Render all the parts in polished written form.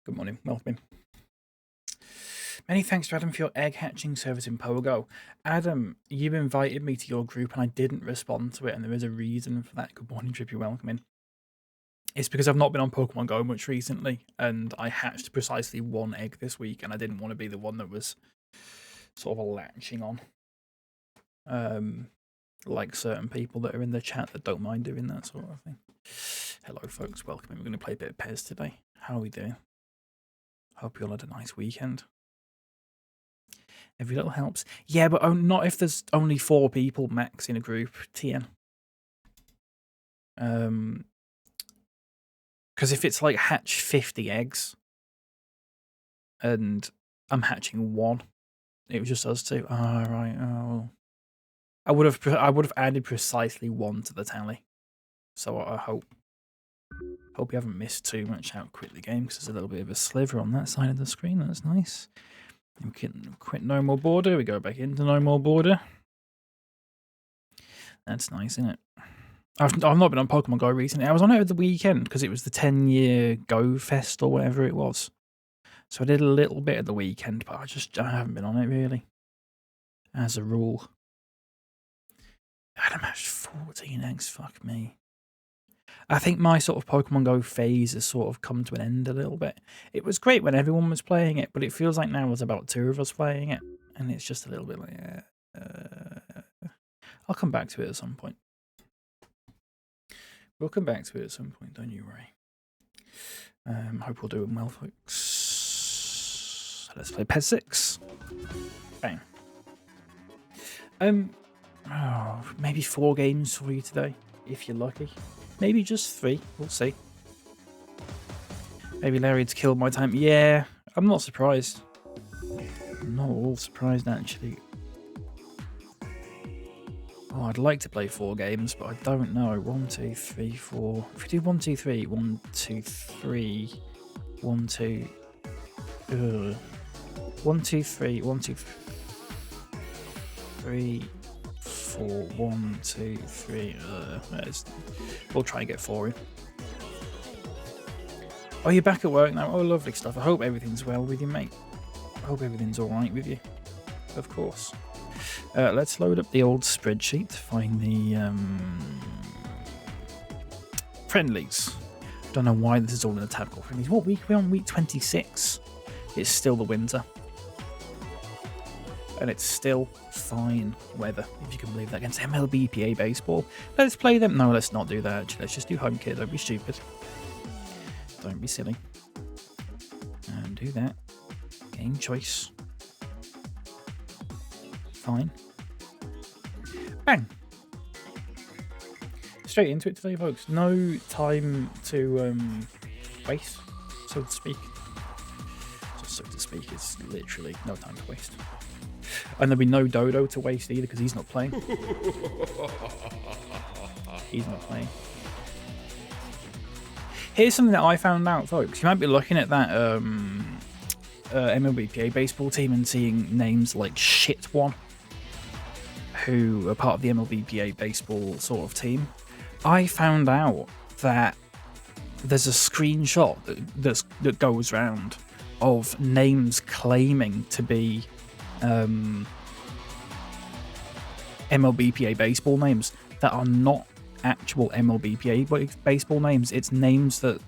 Good morning, welcome in. Many thanks to Adam for your egg hatching service in Pogo. Adam, you invited me to your group and I didn't respond to it, and there is a reason for that. Good morning, Trip, you're welcome in. It's because I've not been on Pokemon Go much recently, and I hatched precisely one egg this week, and I didn't want to be the one that was sort of latching on. Like certain people that are in the chat that don't mind doing that sort of thing. Hello, folks, welcome in. We're going to play a bit of Pez today. How are we doing? Hope you all had a nice weekend. Every little helps. Yeah, but not if there's only 4 people max in a group, TN. Because if it's like hatch 50 eggs and I'm hatching 1, it was just us 2. Oh, right. Oh, I would have added precisely 1 to the tally. So I hope you haven't missed too much out. Quit the game because there's a little bit of a sliver on that side of the screen. That's nice. We can quit no more border. We go back into no more border. That's nice, isn't it? I've not been on Pokemon Go recently. I was on it over the weekend because it was the 10-year Go Fest or whatever it was. So I did a little bit at the weekend, but I haven't been on it really. As a rule. Adam hatched 14 eggs. Fuck me. I think my sort of Pokemon Go phase has sort of come to an end a little bit. It was great when everyone was playing it, but it feels like now there's about 2 of us playing it, and it's just a little bit like, I'll come back to it at some point. We'll come back to it at some point, don't you worry. Hope we'll do it well, folks. So let's play Pez 6. Bang. Maybe 4 games for you today, if you're lucky. Maybe just 3. We'll see. Maybe Larry'd kill my time. Yeah, I'm not surprised. I'm not all surprised, actually. Oh, I'd like to play 4 games, but I don't know. 1, 2, 3, 4. If we do 1, 2, 3, 1, 2, 3, 1, 2. 1, 2, 3, 1, 2, 3. 4, 1, 2, 3. We'll try and get 4 in. Oh, you're back at work now? Oh, lovely stuff. I hope everything's well with you, mate. I hope everything's alright with you. Of course. Let's load up the old spreadsheet to find the friendlies. Don't know why this is all in the tab called friendlies. What week are we on? Week 26. It's still the winter. And it's still fine weather, if you can believe that, against MLBPA baseball. Let's play them. No, let's not do that, actually. Let's just do home kit. Don't be stupid. Don't be silly. And do that. Game choice. Fine. Bang. Straight into it today, folks. No time to waste, so to speak. Just so to speak, it's literally no time to waste. And there'll be no Dodo to waste either because he's not playing. He's not playing. Here's something that I found out, folks. You might be looking at that MLBPA baseball team and seeing names like Shit One, who are part of the MLBPA baseball sort of team. I found out that there's a screenshot that goes around of names claiming to be MLBPA baseball names that are not actual MLBPA baseball names. It's names that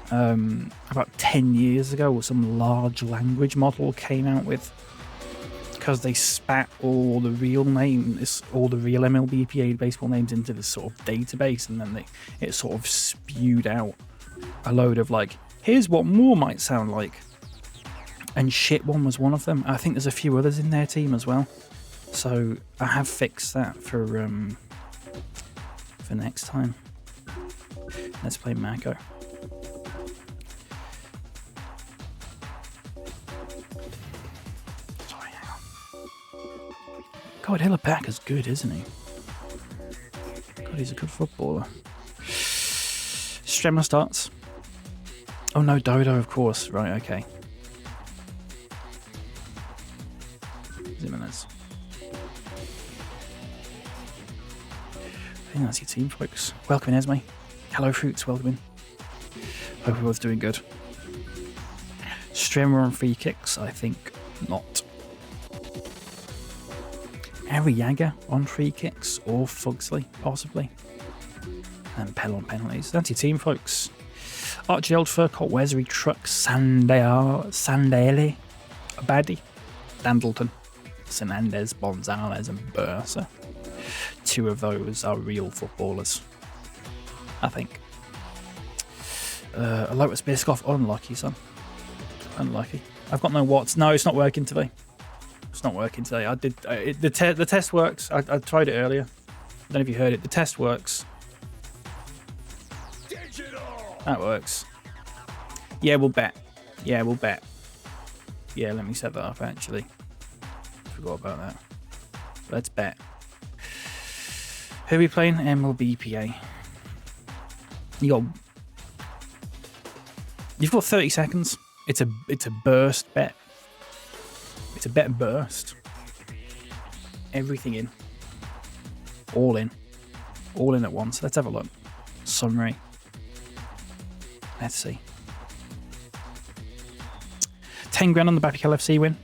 about 10 years ago some large language model came out with because they spat all the real MLBPA baseball names into this sort of database, and then it sort of spewed out a load of like, here's what more might sound like. And Shit One was one of them. I think there's a few others in their team as well. So I have fixed that for next time. Let's play Mako. Sorry, hang on. God, Hillapacker's good, isn't he? God, he's a good footballer. Stremmer starts. Oh no, Dodo, of course. Right, okay. Minutes. I think that's your team, folks. Welcome in, Esme. Hello, Fruits. Welcome in. Hope everyone's doing good. Streamer on free kicks, I think not. Ariaga on free kicks, or Fugsley, possibly. And Pell on penalties. That's your team, folks. Archie Oldfur, Colt Wesley, Truck, Sandale, Abadi, Dandleton, Fernandez, Gonzalez, and Bursa. 2 of those are real footballers, I think. Lotus Biscoff, unlucky, son. Unlucky. I've got no watts. No, it's not working today. It's not working today. I did the test works. I tried it earlier. I don't know if you heard it. The test works. That works. Yeah, we'll bet. Yeah, we'll bet. Yeah, let me set that up actually. Forgot about that. Let's bet. Who are we playing? MLBPA. You've got 30 seconds. It's a burst bet. It's a bet burst. Everything in. All in. All in at once. Let's have a look. Summary. Let's see. 10 grand on the BapyCal FC win.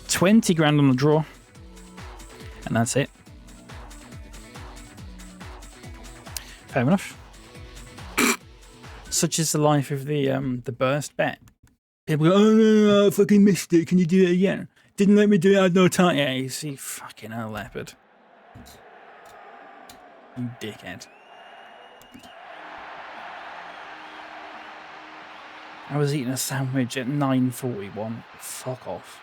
$20 grand on the draw. And that's it. Fair enough. Such is the life of the burst bet. People go, oh no, I fucking missed it. Can you do it again? Didn't let me do it. I had no time. Yeah, you see, fucking hell, leopard. You dickhead. I was eating a sandwich at 9:41. Fuck off.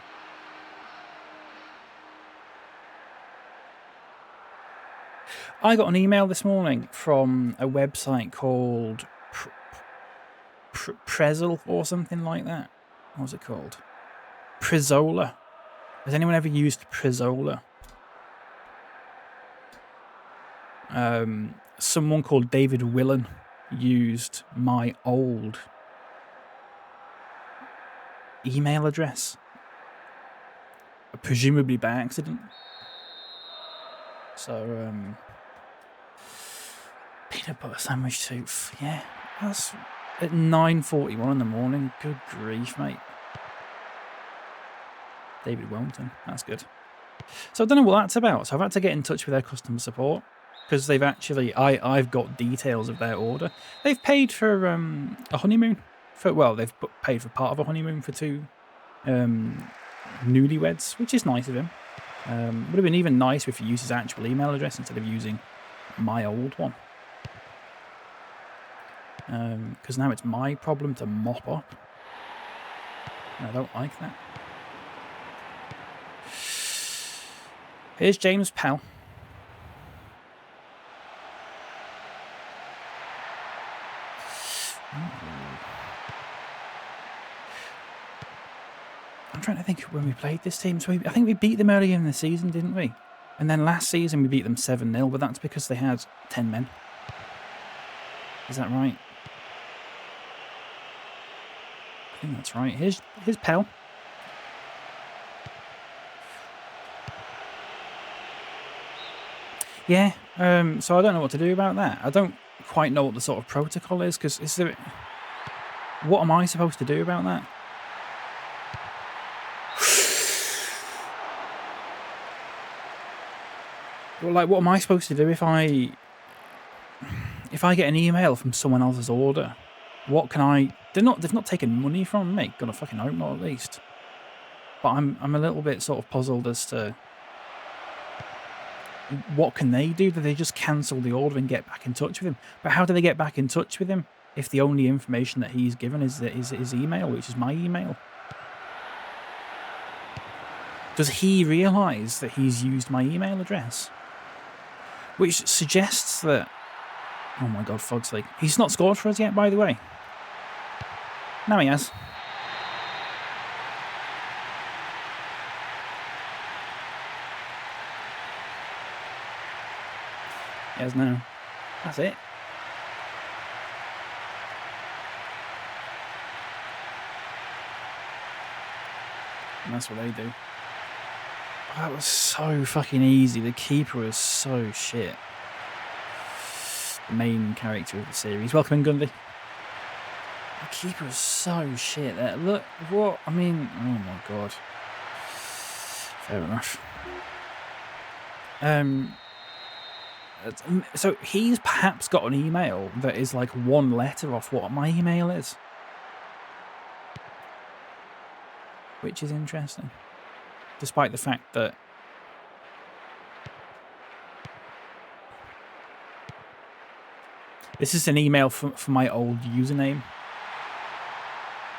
I got an email this morning from a website called Prezel or something like that. What was it called? Prizola. Has anyone ever used Prizola? Someone called David Willen used my old email address, presumably by accident. So, peanut butter sandwich soup. Yeah, that's at 9:41 in the morning. Good grief, mate. David Wellington. That's good. So I don't know what that's about. So I've had to get in touch with their customer support because they've actually, I've got details of their order. They've paid for a honeymoon. They've paid for part of a honeymoon for 2 newlyweds, which is nice of him. Would have been even nicer if he used his actual email address instead of using my old one. Because now it's my problem to mop up. I don't like that. Here's James Pell. I'm trying to think when we played this team. So I think we beat them earlier in the season, didn't we? And then last season we beat them 7-0, but that's because they had 10 men. Is that right? I think that's right. Here's Pell. Yeah, so I don't know what to do about that. I don't quite know what the sort of protocol is, because what am I supposed to do about that? Well, like, what am I supposed to do if I get an email from someone else's order? What can I... They've not taken money from me. Gonna fucking hope not, at least. But I'm a little bit sort of puzzled as to what can they do? Do they just cancel the order and get back in touch with him? But how do they get back in touch with him if the only information that he's given is his email, which is my email? Does he realise that he's used my email address? Which suggests that... Oh my god, Fod's League. He's not scored for us yet, by the way. Now he has. He has now. That's it. And that's what they do. That was so fucking easy. The keeper was so shit. The main character of the series. Welcome in, Gundy. The keeper was so shit. Look, what? I mean, oh my god. Fair enough. So he's perhaps got an email that is like one letter off what my email is. Which is interesting. Despite the fact that this is an email for my old username.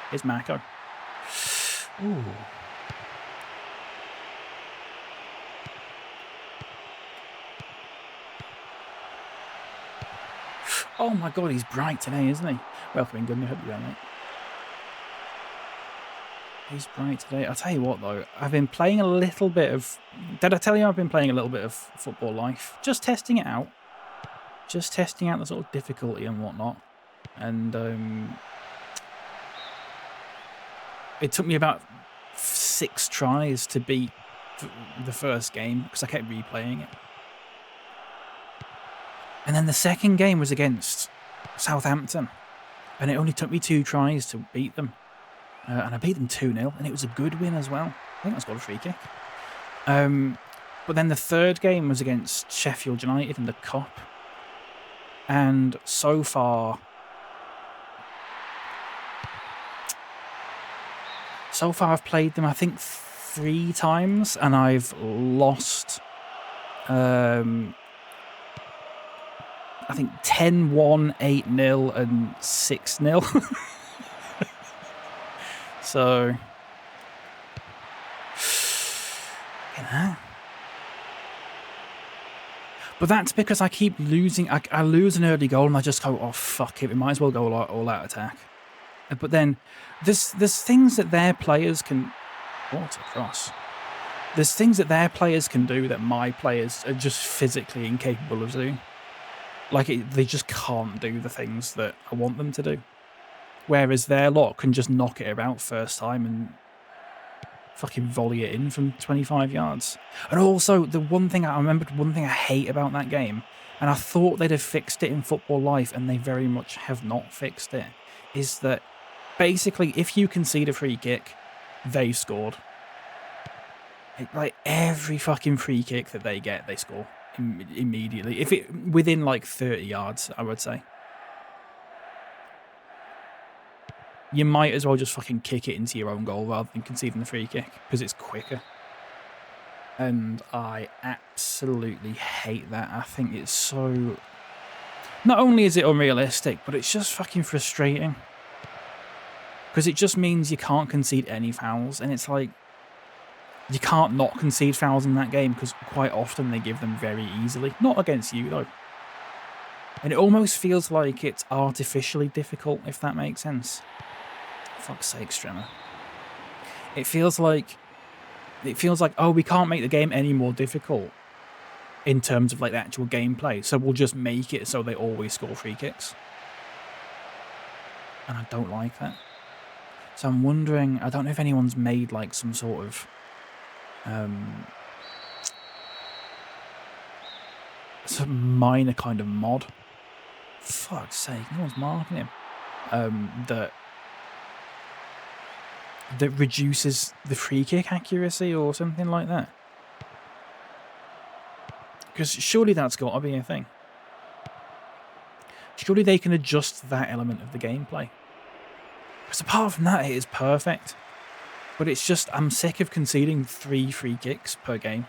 Here's Mako. Ooh. Oh my god, he's bright today, isn't he? Welcome in, good. I hope you're well, mate. He's bright today. I'll tell you what, though. I've been playing a little bit of... Did I tell you I've been playing a little bit of Football Life? Just testing it out. Just testing out the sort of difficulty and whatnot. And it took me about 6 tries to beat the first game because I kept replaying it. And then the second game was against Southampton. And it only took me 2 tries to beat them. And I beat them 2-0. And it was a good win as well. I think I scored a free kick. But then the third game was against Sheffield United in the Cup. And so far... I've played them, I think, 3 times. And I've lost... I think 10-1, 8-0, and 6-0. So, you know. But that's because I keep losing. I lose an early goal and I just go, oh, fuck it. We might as well go all out attack. But then there's things that their players can... Oh, it's a cross. There's things that their players can do that my players are just physically incapable of doing. Like, they just can't do the things that I want them to do. Whereas their lot can just knock it about first time and fucking volley it in from 25 yards. And also, one thing I hate about that game, and I thought they'd have fixed it in Football Life, and they very much have not fixed it, is that basically, if you concede a free kick, they scored. Like, every fucking free kick that they get, they score immediately. Within like 30 yards, I would say. You might as well just fucking kick it into your own goal rather than conceding the free kick, because it's quicker. And I absolutely hate that. I think it's so... Not only is it unrealistic, but it's just fucking frustrating. Because it just means you can't concede any fouls, and it's like... You can't not concede fouls in that game, because quite often they give them very easily. Not against you, though. And it almost feels like it's artificially difficult, if that makes sense. Fuck's sake, Stremmer. It feels like, oh, we can't make the game any more difficult in terms of like the actual gameplay, so we'll just make it so they always score free kicks. And I don't like that. So I'm wondering, I don't know if anyone's made like some sort of some minor kind of mod. Fuck's sake, no one's marking him. That reduces the free kick accuracy or something like that. Because surely that's got to be a thing. Surely they can adjust that element of the gameplay. Because apart from that, it is perfect. But it's just, I'm sick of conceding 3 free kicks per game.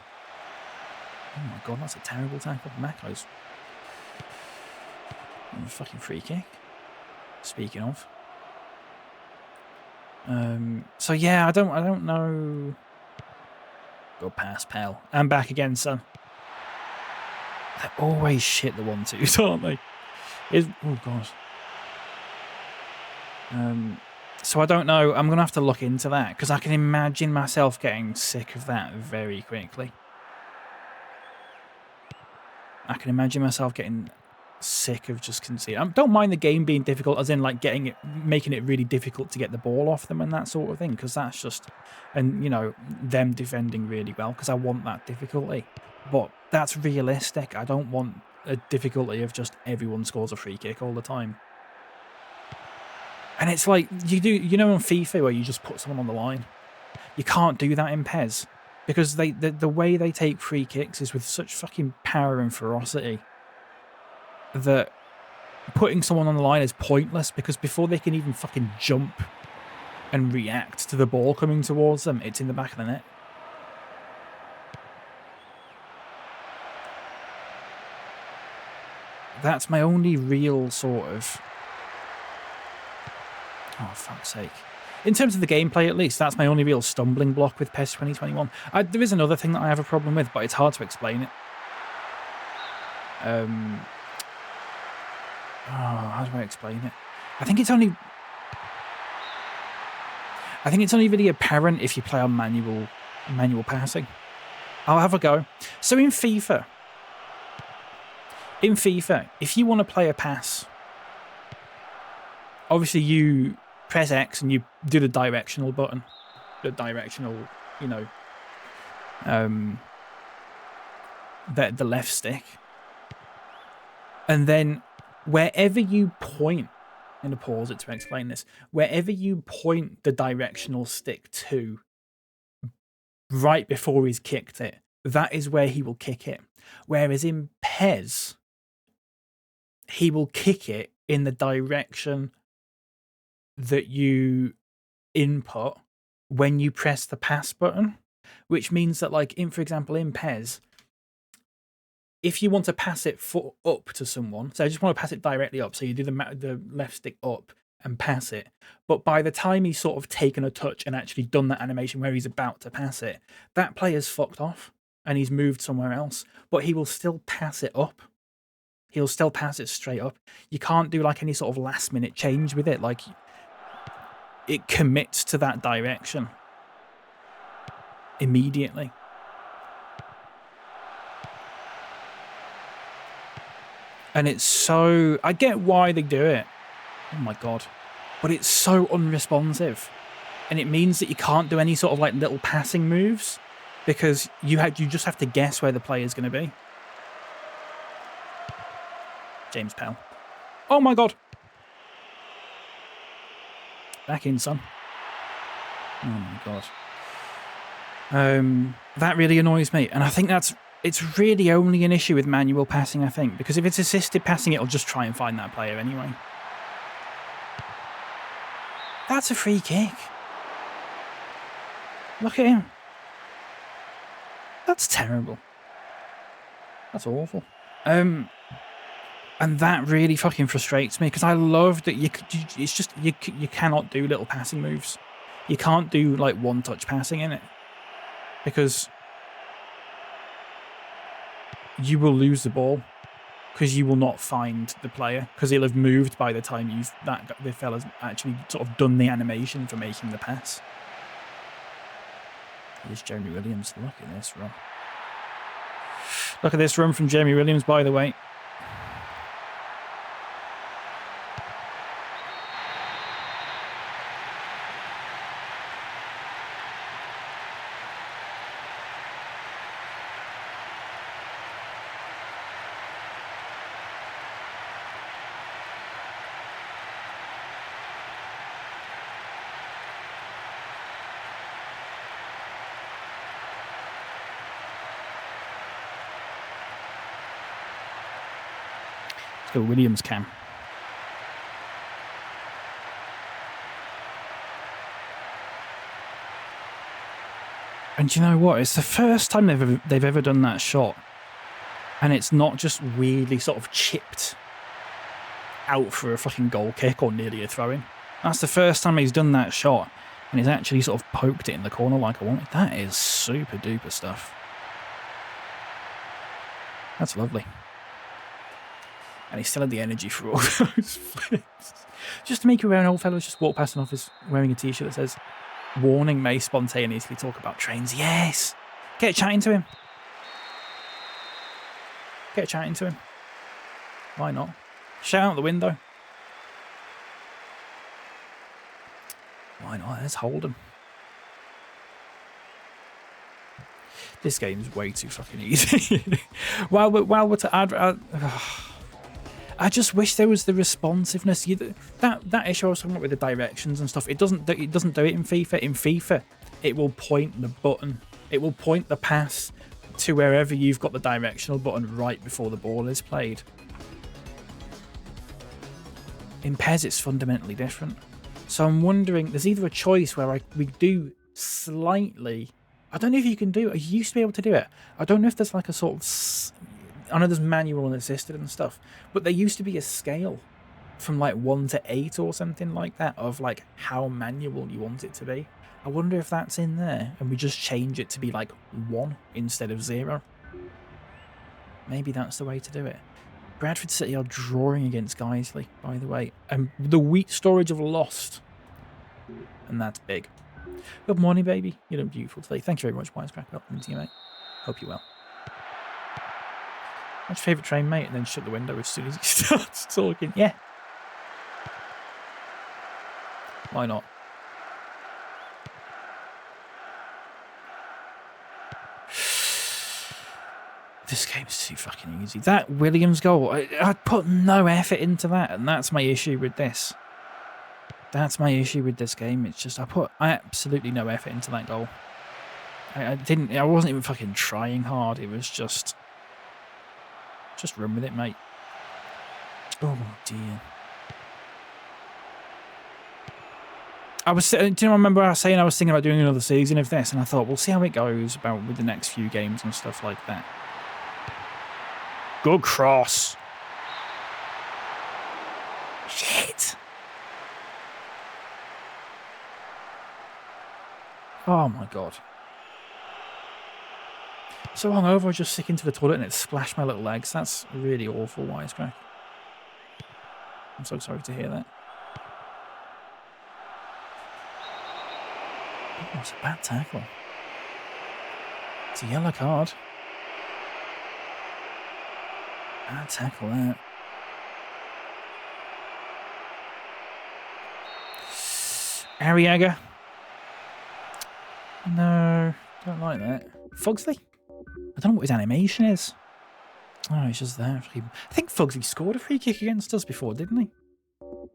Oh my god, that's a terrible tackle. Mako's. Fucking free kick. Speaking of. So yeah, I don't know. Go past pal. I'm back again, son. They're always shit, the 1-2s, aren't they? Oh god. So I don't know. I'm gonna have to look into that because I can imagine myself getting sick of that very quickly. I can imagine myself getting sick of just conceding. I don't mind the game being difficult, as in like making it really difficult to get the ball off them and that sort of thing, because that's just, and you know, them defending really well, because I want that difficulty. But that's realistic. I don't want a difficulty of just everyone scores a free kick all the time. And it's like, you know, in FIFA where you just put someone on the line. You can't do that in PES, because the way they take free kicks is with such fucking power and ferocity that putting someone on the line is pointless, because before they can even fucking jump and react to the ball coming towards them, it's in the back of the net. That's my only real sort of... Oh, fuck's sake. In terms of the gameplay, at least, that's my only real stumbling block with PES 2021. There is another thing that I have a problem with, but it's hard to explain it. How do I explain it? I think it's only really apparent if you play on manual passing. I'll have a go. So in FIFA, if you want to play a pass, obviously you press X and you do the directional button, the directional, you know, the left stick, and then wherever you point, I'm going to pause it to explain this, wherever you point the directional stick to right before he's kicked it, that is where he will kick it. Whereas in PES, he will kick it in the direction that you input when you press the pass button, which means that, like, for example, in PES, if you want to pass it up to someone, so I just want to pass it directly up, so you do the left stick up and pass it, but by the time he's sort of taken a touch and actually done that animation where he's about to pass it, that player's fucked off and he's moved somewhere else, but he will still pass it up. He'll still pass it straight up. You can't do like any sort of last minute change with it. Like, it commits to that direction immediately. And it's so... I get why they do it. Oh my god. But it's so unresponsive. And it means that you can't do any sort of like little passing moves, because you just have to guess where the player's going to be. James Pell. Oh my god. Back in, son. Oh my god. That really annoys me. And I think it's really only an issue with manual passing, I think. Because if it's assisted passing, it'll just try and find that player anyway. That's a free kick. Look at him. That's terrible. That's awful. And that really fucking frustrates me, because I love that you cannot do little passing moves. You can't do like one-touch passing in it, because you will lose the ball, because you will not find the player, because he'll have moved by the time the fella's actually sort of done the animation for making the pass. Here's Jeremy Williams. Look at this run. Look at this run from Jeremy Williams, by the way. Let's go Williams cam. And you know what? It's the first time they've ever done that shot. And it's not just weirdly sort of chipped out for a fucking goal kick or nearly a throw-in. That's the first time he's done that shot. And he's actually sort of poked it in the corner like I wanted. That is super duper stuff. That's lovely. And he still had the energy for all those flips. Just to make you aware, an old fella's just walked past an office wearing a t-shirt that says, "Warning may spontaneously talk about trains." Yes! Get chatting to him. Get chatting to him. Why not? Shout out the window. Why not? Let's hold him. This game's way too fucking easy. while we're to add, I just wish there was the responsiveness. That issue I was talking about with the directions and stuff. It doesn't do it in FIFA. In FIFA, it will point the button. It will point the pass to wherever you've got the directional button right before the ball is played. In PES, it's fundamentally different. So I'm wondering, there's either a choice where we do slightly. I don't know if you can do it. I used to be able to do it. I don't know if there's like a sort of... I know there's manual and assisted and stuff, but there used to be a scale from like 1 to 8 or something like that of like how manual you want it to be. I wonder if that's in there and we just change it to be like 1 instead of 0. Maybe that's the way to do it. Bradford City are drawing against Guiseley, by the way. And the wheat storage have lost. And that's big. Good morning, baby. You look beautiful today. Thank you very much, Wisecrack. Welcome to you, mate. Hope you're well. What's your favourite train, mate? And then shut the window as soon as he starts talking. Yeah. Why not? This game's too fucking easy. That Williams goal, I put no effort into that, and that's my issue with this. That's my issue with this game. It's just I put absolutely no effort into that goal. I wasn't even fucking trying hard. It was just run with it, mate. Oh dear. Do you know, I remember I was saying I was thinking about doing another season of this, and I thought we'll see how it goes with the next few games and stuff like that. Good cross. Shit. Oh my god. So hungover, I was just sick into the toilet and it splashed my little legs. That's really awful, Wisecrack. I'm so sorry to hear that. Oh, it's a bad tackle. It's a yellow card. Bad tackle that. Arriaga. No, don't like that. Fugsley? I don't know what his animation is. Oh, he's just there. I think Fugsley scored a free kick against us before, didn't he? What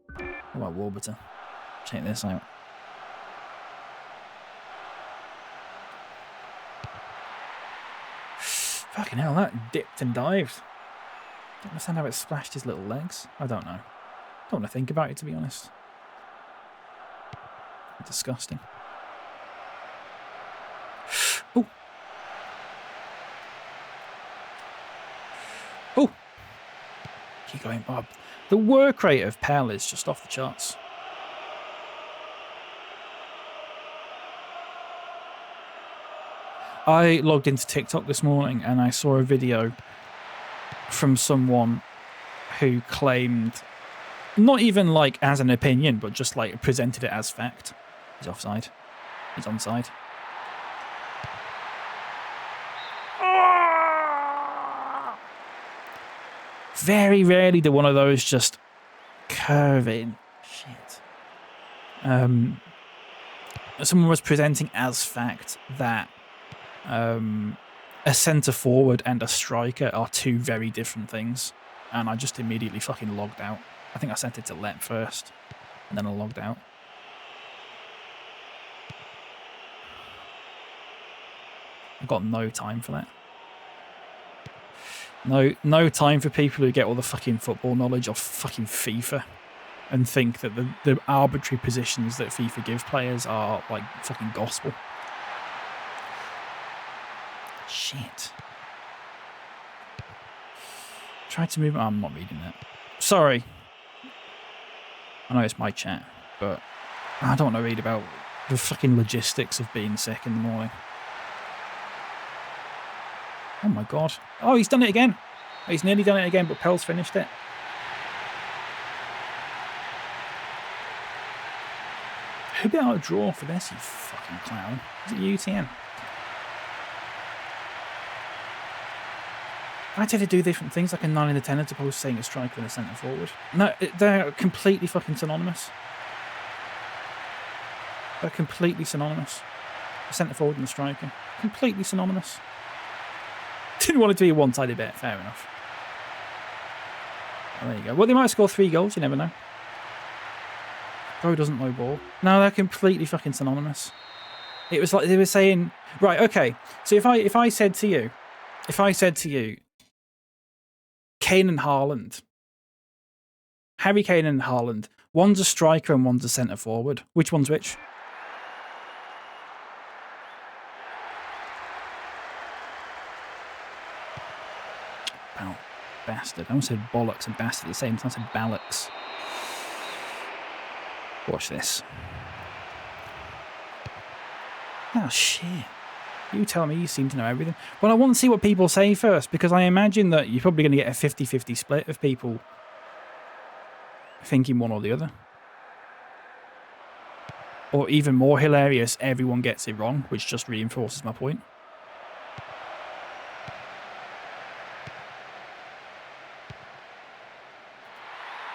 about Warburton? Check this out. Fucking hell, that dipped and dived. Don't understand how it splashed his little legs. I don't know. Don't want to think about it, to be honest. Disgusting. Oh. Oh. Keep going, Bob. The work rate of Pell is just off the charts. I logged into TikTok this morning and I saw a video from someone who claimed, not even like as an opinion, but just like presented it as fact. He's offside. He's onside. Very rarely do one of those just curve in. Shit. Someone was presenting as fact that a centre forward and a striker are two very different things, and I just immediately fucking logged out. I think I sent it to Let first, and then I logged out. I've got no time for that. No time for people who get all the fucking football knowledge off fucking FIFA and think that the arbitrary positions that FIFA give players are like fucking gospel. Shit. Tried to move. I'm not reading that. Sorry. I know it's my chat, but I don't want to read about the fucking logistics of being sick in the morning. Oh my god. Oh, he's done it again. He's nearly done it again, but Pell's finished it. Who'd be able to draw for this, you fucking clown? Is it UTM? I tend to do different things, like a 9 and a 10 as opposed to saying a striker and a centre forward. No, they're completely fucking synonymous. They're completely synonymous. A centre forward and a striker. Completely synonymous. Didn't want it to be a one-sided bet. Fair enough. Well, there you go. Well, they might score 3 goals. You never know. Bro doesn't know ball. No, they're completely fucking synonymous. It was like they were saying, right, okay. So if I said to you, Kane and Haaland, Harry Kane and Haaland, one's a striker and one's a centre forward. Which one's which? Oh, bastard. I almost said bollocks and bastard at the same time. I said ballocks. Watch this. Oh, shit. You tell me you seem to know everything. Well, I want to see what people say first, because I imagine that you're probably going to get a 50-50 split of people thinking one or the other. Or even more hilarious, everyone gets it wrong, which just reinforces my point.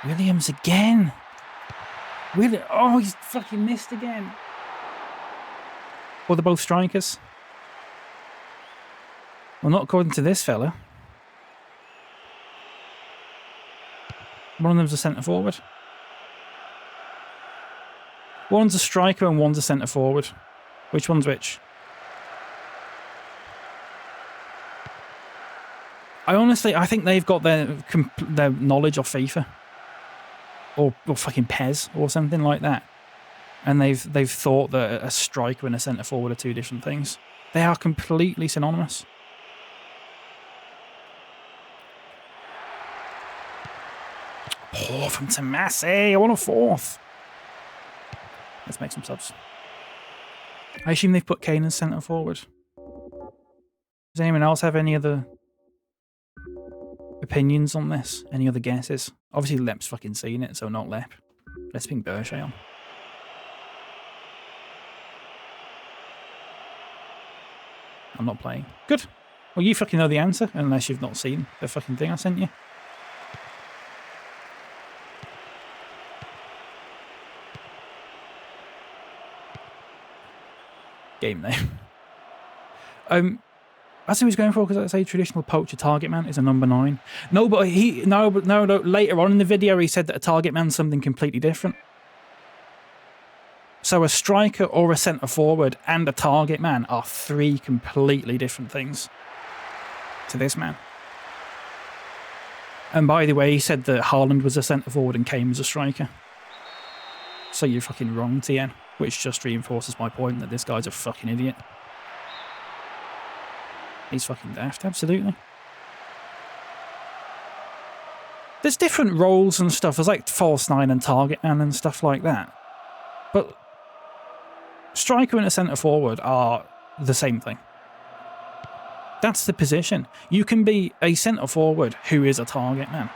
Williams again. Oh, he's fucking missed again. Well, they're both strikers. Well, not according to this fella. One of them's a centre forward. One's a striker and one's a centre forward. Which one's which? I think they've got their knowledge of FIFA. Or fucking Pez or something like that. And they've thought that a striker and a centre forward are 2 different things. They are completely synonymous. Poor from Tomasi. I want a 4th. Let's make some subs. I assume they've put Kane as centre forward. Does anyone else have any other opinions on this? Any other guesses? Obviously, Lep's fucking seen it, so not Lep. Let's ping Berche on. I'm not playing. Good. Well, you fucking know the answer, unless you've not seen the fucking thing I sent you. Game name. That's who he's going for, because I say traditional poacher target man is a number 9. No, later on in the video he said that a target man's something completely different. So a striker or a centre forward and a target man are 3 completely different things to this man. And by the way, he said that Haaland was a centre forward and Kane was a striker. So you're fucking wrong, TN, which just reinforces my point that this guy's a fucking idiot. He's fucking daft, absolutely. There's different roles and stuff. There's like false 9 and target man and stuff like that. But striker and a centre forward are the same thing. That's the position. You can be a centre forward who is a target man.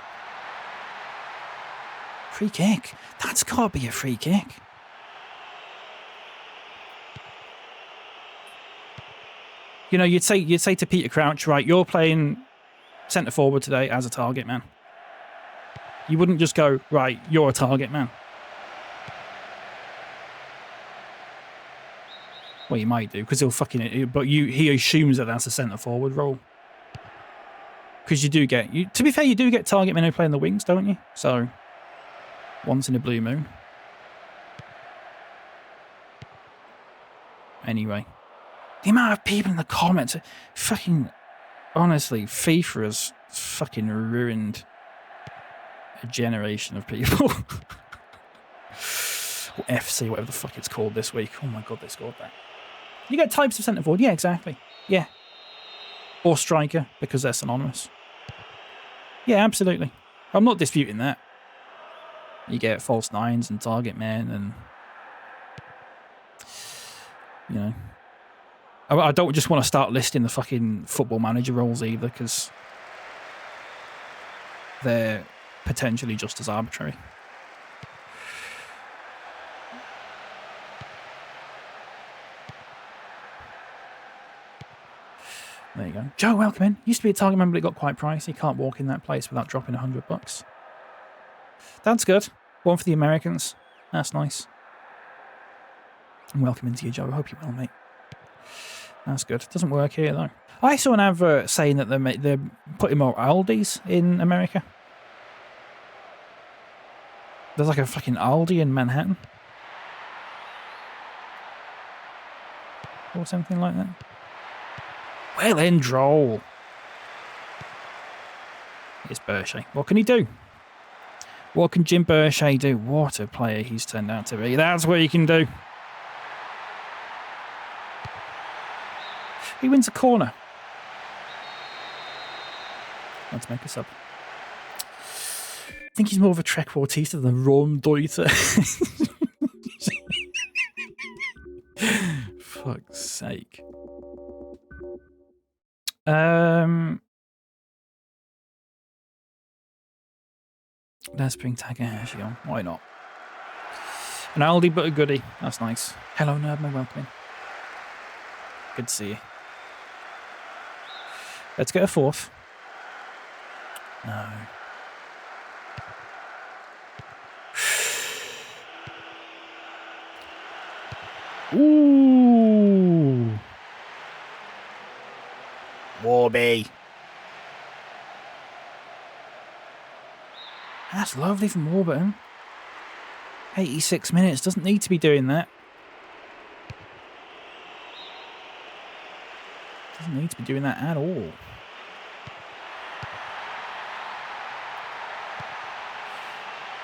Free kick. That's got to be a free kick. You know, you'd say to Peter Crouch, right, you're playing centre forward today as a target man. You wouldn't just go, right, you're a target man. Well, you might do, because he'll fucking... But he assumes that that's a centre forward role. Because you do get... to be fair, you do get target men who play in the wings, don't you? So, once in a blue moon. Anyway. The amount of people in the comments... Fucking... Honestly, FIFA has fucking ruined a generation of people. Or FC, whatever the fuck it's called this week. Oh my god, they scored that. You get types of centre forward. Yeah, exactly. Yeah. Or striker, because they're synonymous. Yeah, absolutely. I'm not disputing that. You get false 9s and target men and... You know. I don't just want to start listing the fucking Football Manager roles either, because they're potentially just as arbitrary. There you go. Joe, welcome in. Used to be a target member, but it got quite pricey. Can't walk in that place without dropping $100. That's good. One for the Americans. That's nice. And welcome into you, Joe. I hope you're well, mate. That's good. Doesn't work here, though. I saw an advert saying that they're putting more Aldis in America. There's like a fucking Aldi in Manhattan. Or something like that. Well then, droll. It's Berchet. What can he do? What can Jim Berchet do? What a player he's turned out to be. That's what he can do. He wins a corner. Let's make a sub. I think he's more of a Trequartista than Rom Deuter. Fuck's sake. Let's bring Takahashi on. Why not? An Aldi but a goodie. That's nice. Hello, Nerdman. Welcome in. Good to see you. Let's get a fourth. No. Ooh. Warby. That's lovely from Warburton. 86 minutes. Doesn't need to be doing that. Doesn't need to be doing that at all.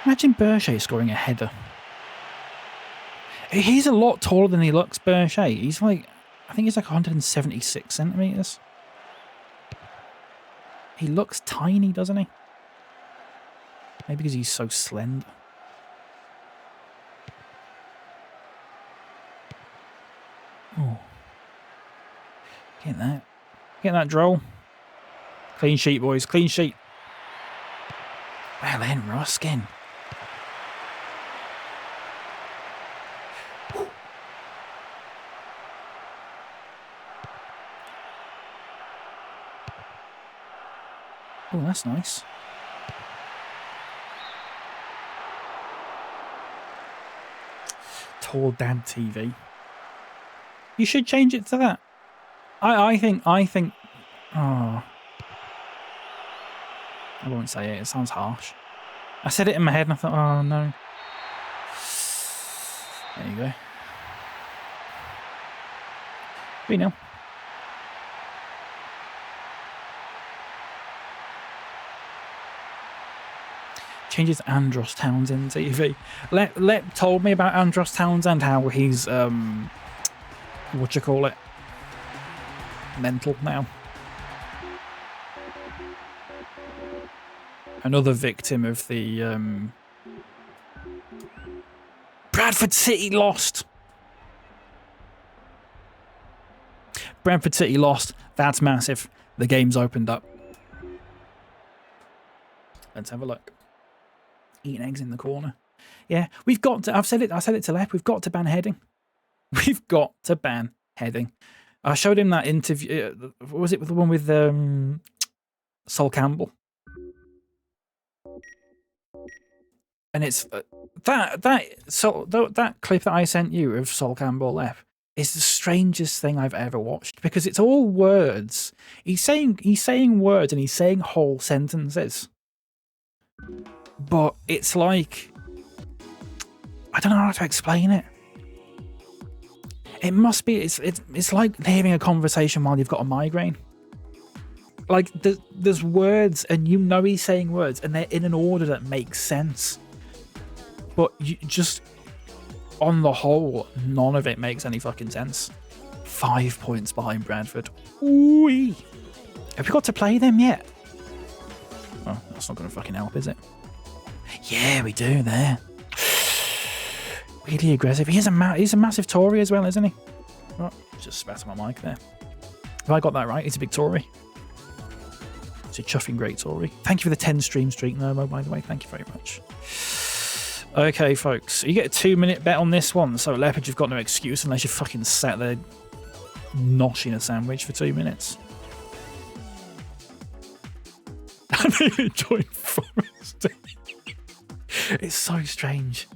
Imagine Berchet scoring a header. He's a lot taller than he looks, Berchet. He's like, I think he's like 176 centimetres. He looks tiny, doesn't he? Maybe because he's so slender. Oh. Get that. Get that, droll. Clean sheet, boys. Clean sheet. Well then, Ruskin. Oh, that's nice. Tall Dad TV. You should change it to that. I think. Oh, I won't say it. It sounds harsh. I said it in my head and I thought, oh no. There you go. 3-0. Changes Andros Townsend TV. Lep told me about Andros Townsend, how he's what you call it, mental now. Another victim of the Bradford City lost. Bradford City lost. That's massive. The game's opened up. Let's have a look. Eating eggs in the corner. Yeah, we've got to. I said it to Lep. We've got to ban heading. We've got to ban heading. I showed him that interview. Was it the one with Sol Campbell? And it's that clip that I sent you of Sol Campbell left is the strangest thing I've ever watched, because it's all words. He's saying words and he's saying whole sentences. But it's like, I don't know how to explain it. It must be, it's like hearing a conversation while you've got a migraine. Like, there's words, and you know he's saying words, and they're in an order that makes sense. But you just, on the whole, none of it makes any fucking sense. 5 points behind Bradford. Ooh-wee. Have we got to play them yet? Well, that's not going to fucking help, is it? Yeah, we do there. Really aggressive. He's a massive Tory as well, isn't he? Oh, just spat on my mic there. Have I got that right? He's a big Tory. He's a chuffing great Tory. Thank you for the 10 stream streak, Nermo, by the way. Thank you very much. Okay, folks. You get a 2-minute bet on this one. So, Leopard, you've got no excuse unless you fucking sat there noshing a sandwich for 2 minutes. They joined Forest. It's so strange.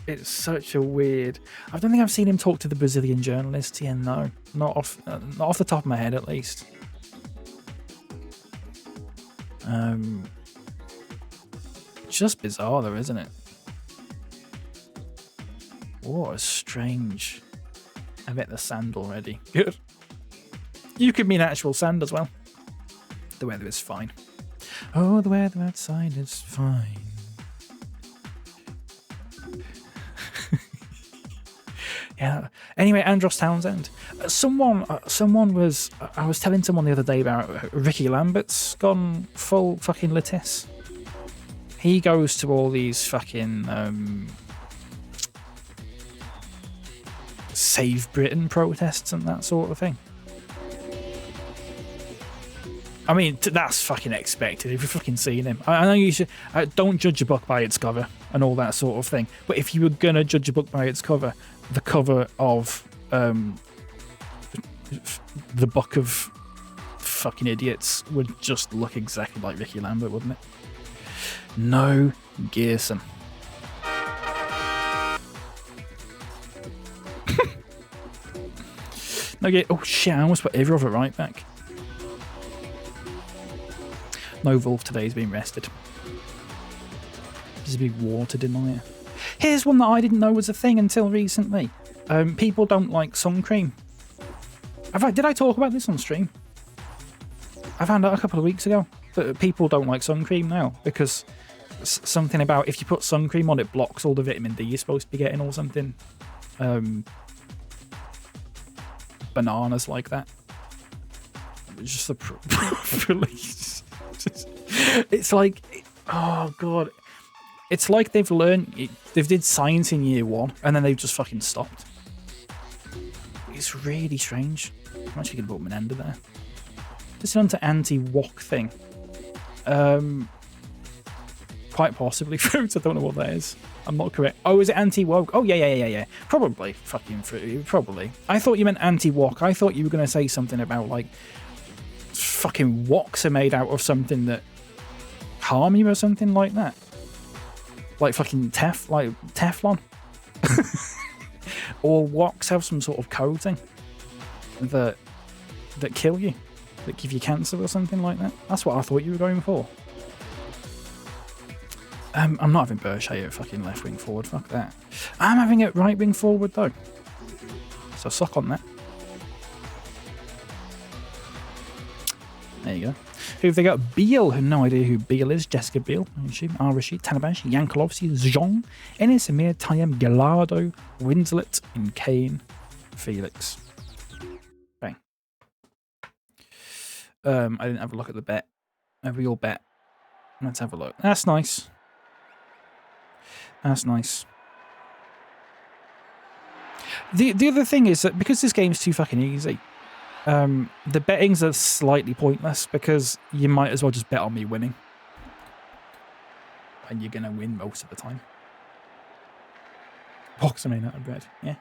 It's such a weird. I don't think I've seen him talk to the Brazilian journalist. Yeah, no, not off the top of my head, at least. Just bizarre, though, isn't it? What a strange. I bet the sand already. Good. You could mean actual sand as well. The weather is fine. Oh, the weather outside is fine. Yeah. Anyway, Andros Townsend. Someone was. I was telling someone the other day about Ricky Lambert's gone full fucking Lettuce. He goes to all these fucking Save Britain protests and that sort of thing. I mean, that's fucking expected if you've fucking seen him. I know you should. Don't judge a book by its cover and all that sort of thing. But if you were gonna judge a book by its cover, the cover of the Book of Fucking Idiots would just look exactly like Ricky Lambert, wouldn't it? No Gearson. No Gear. Oh shit! I almost put every other right back. No Wolf today has been rested. There's a big water denier. Here's one that I didn't know was a thing until recently. People don't like sun cream. Did I talk about this on stream? I found out a couple of weeks ago that people don't like sun cream now because something about if you put sun cream on it blocks all the vitamin D you're supposed to be getting or something. Bananas like that. Just the police. It's like, oh god, it's like they've did science in year 1 and then they've just fucking stopped. It's really strange. I'm actually gonna put Menenda there. This is on to anti-wok thing. Quite possibly fruit. I don't know what that is. I'm not correct. Oh, is it anti-woke? Oh yeah. Probably fucking fruit. Probably. I thought you meant anti-wok. I thought you were gonna say something about like fucking woks are made out of something that harm you or something like that. Like fucking Teflon. Or woks have some sort of coating that kill you, that give you cancer or something like that. That's what I thought you were going for. I'm not having Bershey at fucking left wing forward. Fuck that. I'm having it right wing forward though. So suck on that. There you go. Who have they got? Beal. No idea who Beal is. Jessica Beal, I assume. Rashid, Tanabash, Yankolovsky, Zhong, Enes Amir, Tayem, Gallardo, Winslet, and Kane, Felix. Bang. I didn't have a look at the bet. A real bet. Let's have a look. That's nice. That's nice. The other thing is that because this game's too fucking easy, the bettings are slightly pointless because you might as well just bet on me winning. And you're going to win most of the time. Box, I mean, out of bread. Yeah.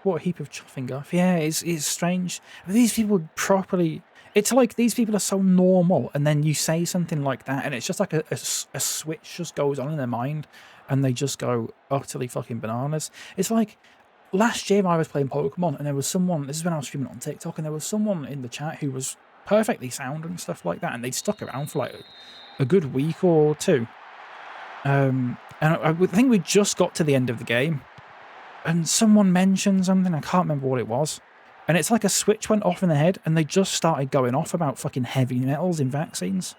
What a heap of chopping off. Yeah, it's strange. These people properly... It's like these people are so normal and then you say something like that and it's just like a switch just goes on in their mind and they just go utterly fucking bananas. It's like... Last year I was playing Pokemon and there was someone, this is when I was streaming on TikTok, and there was someone in the chat who was perfectly sound and stuff like that, and they stuck around for like a good week or two. And I think we just got to the end of the game and someone mentioned something, I can't remember what it was, and it's like a switch went off in their head and they just started going off about fucking heavy metals in vaccines.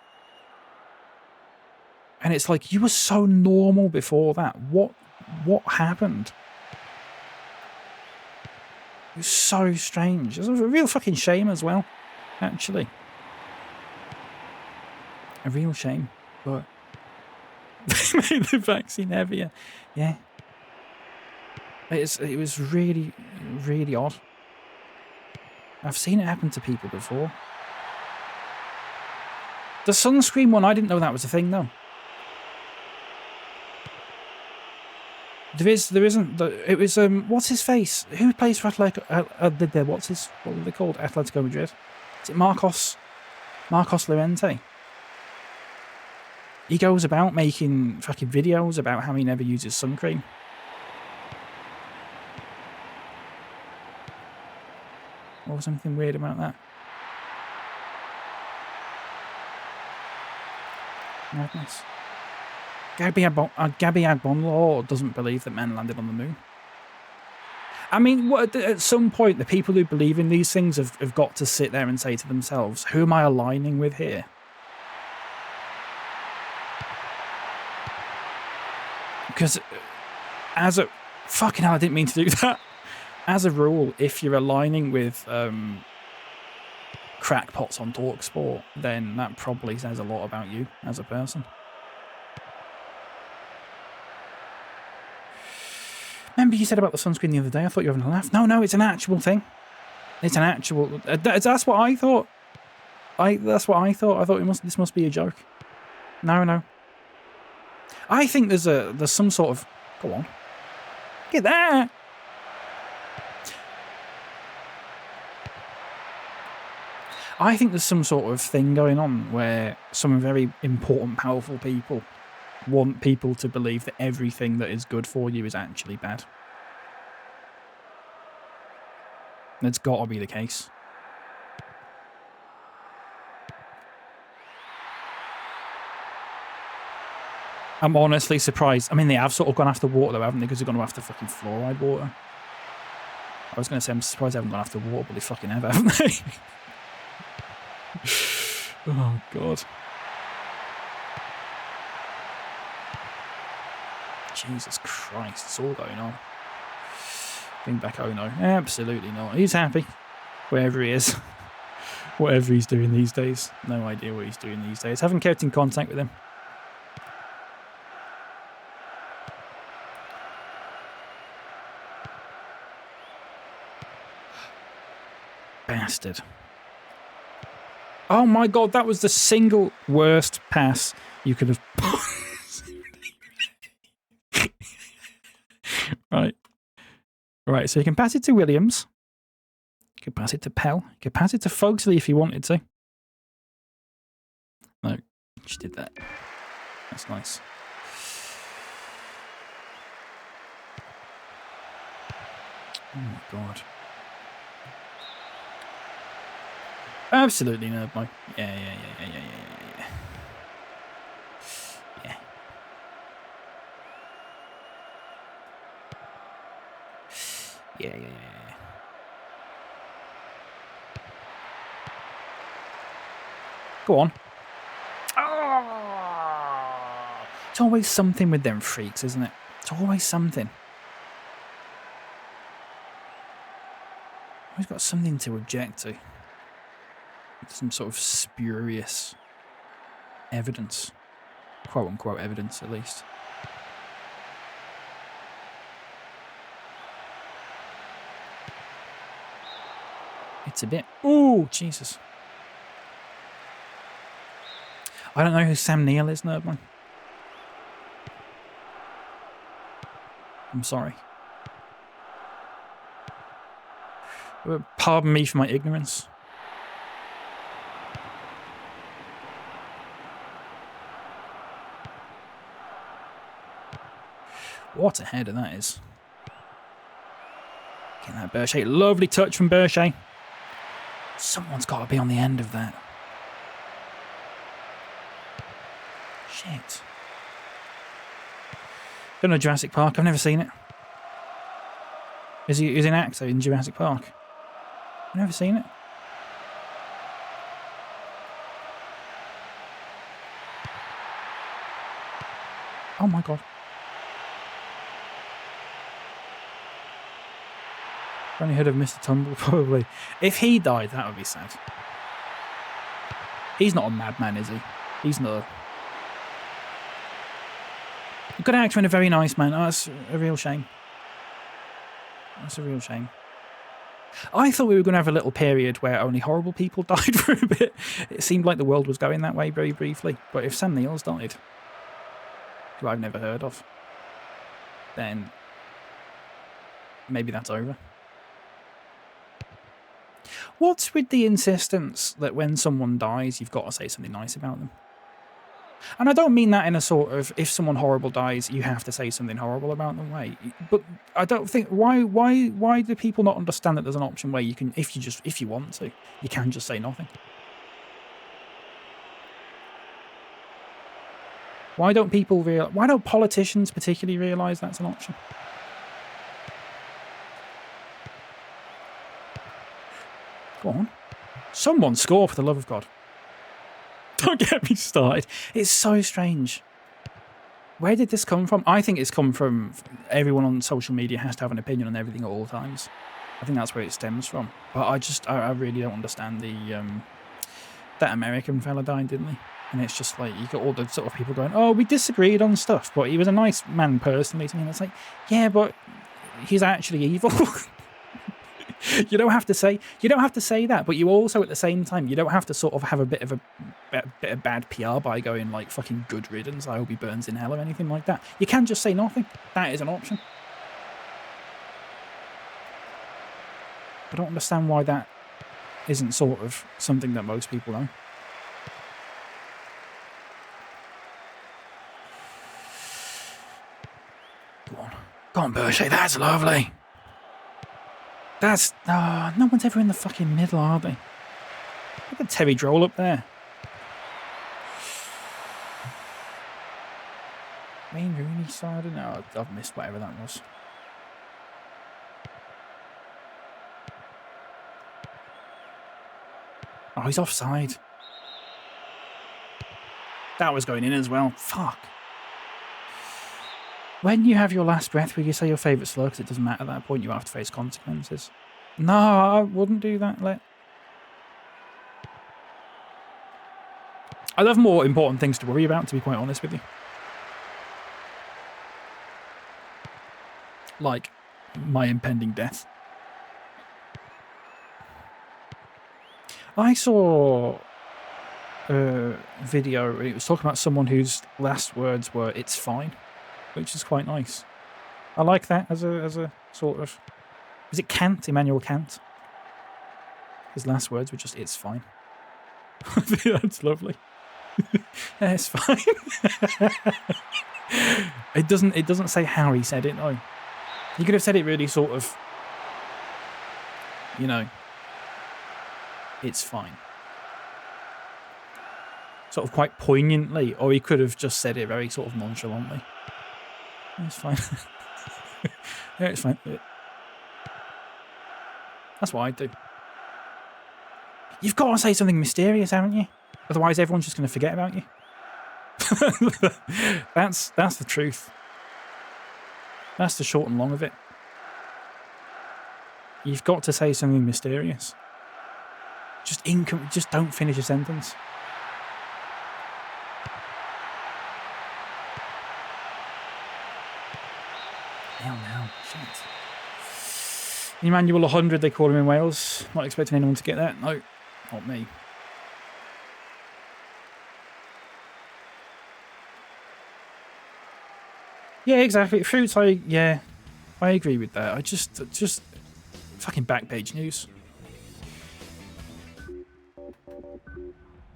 And it's like, you were so normal before that. What happened? It was so strange. It was a real fucking shame as well, actually. A real shame. But they made the vaccine heavier. Yeah. It was really, really odd. I've seen it happen to people before. The sunscreen one, I didn't know that was a thing, though. There isn't. It was what's his face? Who plays for Atletico? What were they called? Atletico Madrid. Is it Marcos? Marcos Llorente. He goes about making fucking videos about how he never uses sun cream. Or something weird about that. Madness. Gabby Agbonlor doesn't believe that men landed on the moon. I mean, at some point, the people who believe in these things have got to sit there and say to themselves, who am I aligning with here? Because as a... Fucking hell, I didn't mean to do that. As a rule, if you're aligning with crackpots on TalkSport, then that probably says a lot about you as a person. Remember you said about the sunscreen the other day? I thought you were having a laugh. No, it's an actual thing. It's an actual... That's what I thought. That's what I thought. I thought this must be a joke. No. I think there's some sort of... Go on. Get there! I think there's some sort of thing going on where some very important, powerful people want people to believe that everything that is good for you is actually bad. That's got to be the case. I'm honestly surprised. I mean, they have sort of gone after water, though, haven't they? Because they're going to have to fucking fluoride water. I was going to say, I'm surprised they haven't gone after water, but they fucking have, haven't they? Oh, God. Jesus Christ, it's all going on. Bring back Ono. Absolutely not. He's happy. Wherever he is. Whatever he's doing these days. No idea what he's doing these days. Haven't kept in contact with him. Bastard. Oh my God, that was the single worst pass you could have... Right, so you can pass it to Williams. You can pass it to Pell. You can pass it to Foxley if you wanted to. No, just did that. That's nice. Oh my God. Absolutely no, Mike. Yeah. Yeah. Go on. Oh! It's always something with them freaks, isn't it? It's always something. Always got something to object to. Some sort of spurious evidence. Quote unquote evidence, at least. It's a bit... Ooh, Jesus. I don't know who Sam Neill is, Nerdman. I'm sorry. Pardon me for my ignorance. What a header that is. Getting that Berchet. Lovely touch from Berchet. Someone's got to be on the end of that. Shit. Don't know Jurassic Park. I've never seen it. Is he an actor in Jurassic Park? I've never seen it. Oh my God. I've only heard of Mr. Tumble, probably. If he died, that would be sad. He's not a madman, is he? He's not a good actor and a very nice man. Oh, that's a real shame. That's a real shame. I thought we were going to have a little period where only horrible people died for a bit. It seemed like the world was going that way very briefly. But if Sam Neill's died, who I've never heard of, then maybe that's over. What's with the insistence that when someone dies, you've got to say something nice about them? And I don't mean that in a sort of, if someone horrible dies, you have to say something horrible about them way. But I don't think, why do people not understand that there's an option where you can, if you want to, you can just say nothing? Why don't politicians particularly realise that's an option? Go on. Someone score, for the love of God. Don't get me started. It's so strange. Where did this come from? I think it's come from everyone on social media has to have an opinion on everything at all times. I think that's where it stems from. But I really don't understand that American fella died, didn't he? And it's just like, you got all the sort of people going, oh, we disagreed on stuff, but he was a nice man personally to me. And it's like, yeah, but he's actually evil. You don't have to say that, but you also at the same time, you don't have to sort of have a bit of bad PR by going like fucking good riddance, I hope he burns in hell or anything like that. You can just say nothing. That is an option. I don't understand why that isn't sort of something that most people know. Go on, Berger, that's lovely. That's... Oh, no one's ever in the fucking middle, are they? Look at Terry Droll up there. Wayne Rooney side? No, I've missed whatever that was. Oh, he's offside. That was going in as well. Fuck. When you have your last breath, will you say your favourite slur? Because it doesn't matter at that point. You have to face consequences. No, I wouldn't do that. I have more important things to worry about, to be quite honest with you. Like my impending death. I saw a video. It was talking about someone whose last words were, "It's fine," which is quite nice. I like that as a sort of... Is it Kant? Immanuel Kant? His last words were just, "It's fine." I think that's lovely. Yeah, it's fine. It doesn't say how he said it, no. He could have said it really sort of, you know, "It's fine." Sort of quite poignantly, or he could have just said it very sort of nonchalantly. It's fine. Yeah, it's fine. That's what I do. You've got to say something mysterious, haven't you? Otherwise, everyone's just going to forget about you. That's the truth. That's the short and long of it. You've got to say something mysterious. Just don't finish a sentence. Now, shit. Emmanuel 100, they call him in Wales. Not expecting anyone to get that. No, not me. Yeah, exactly. Fruits, I agree with that. I just fucking back page news.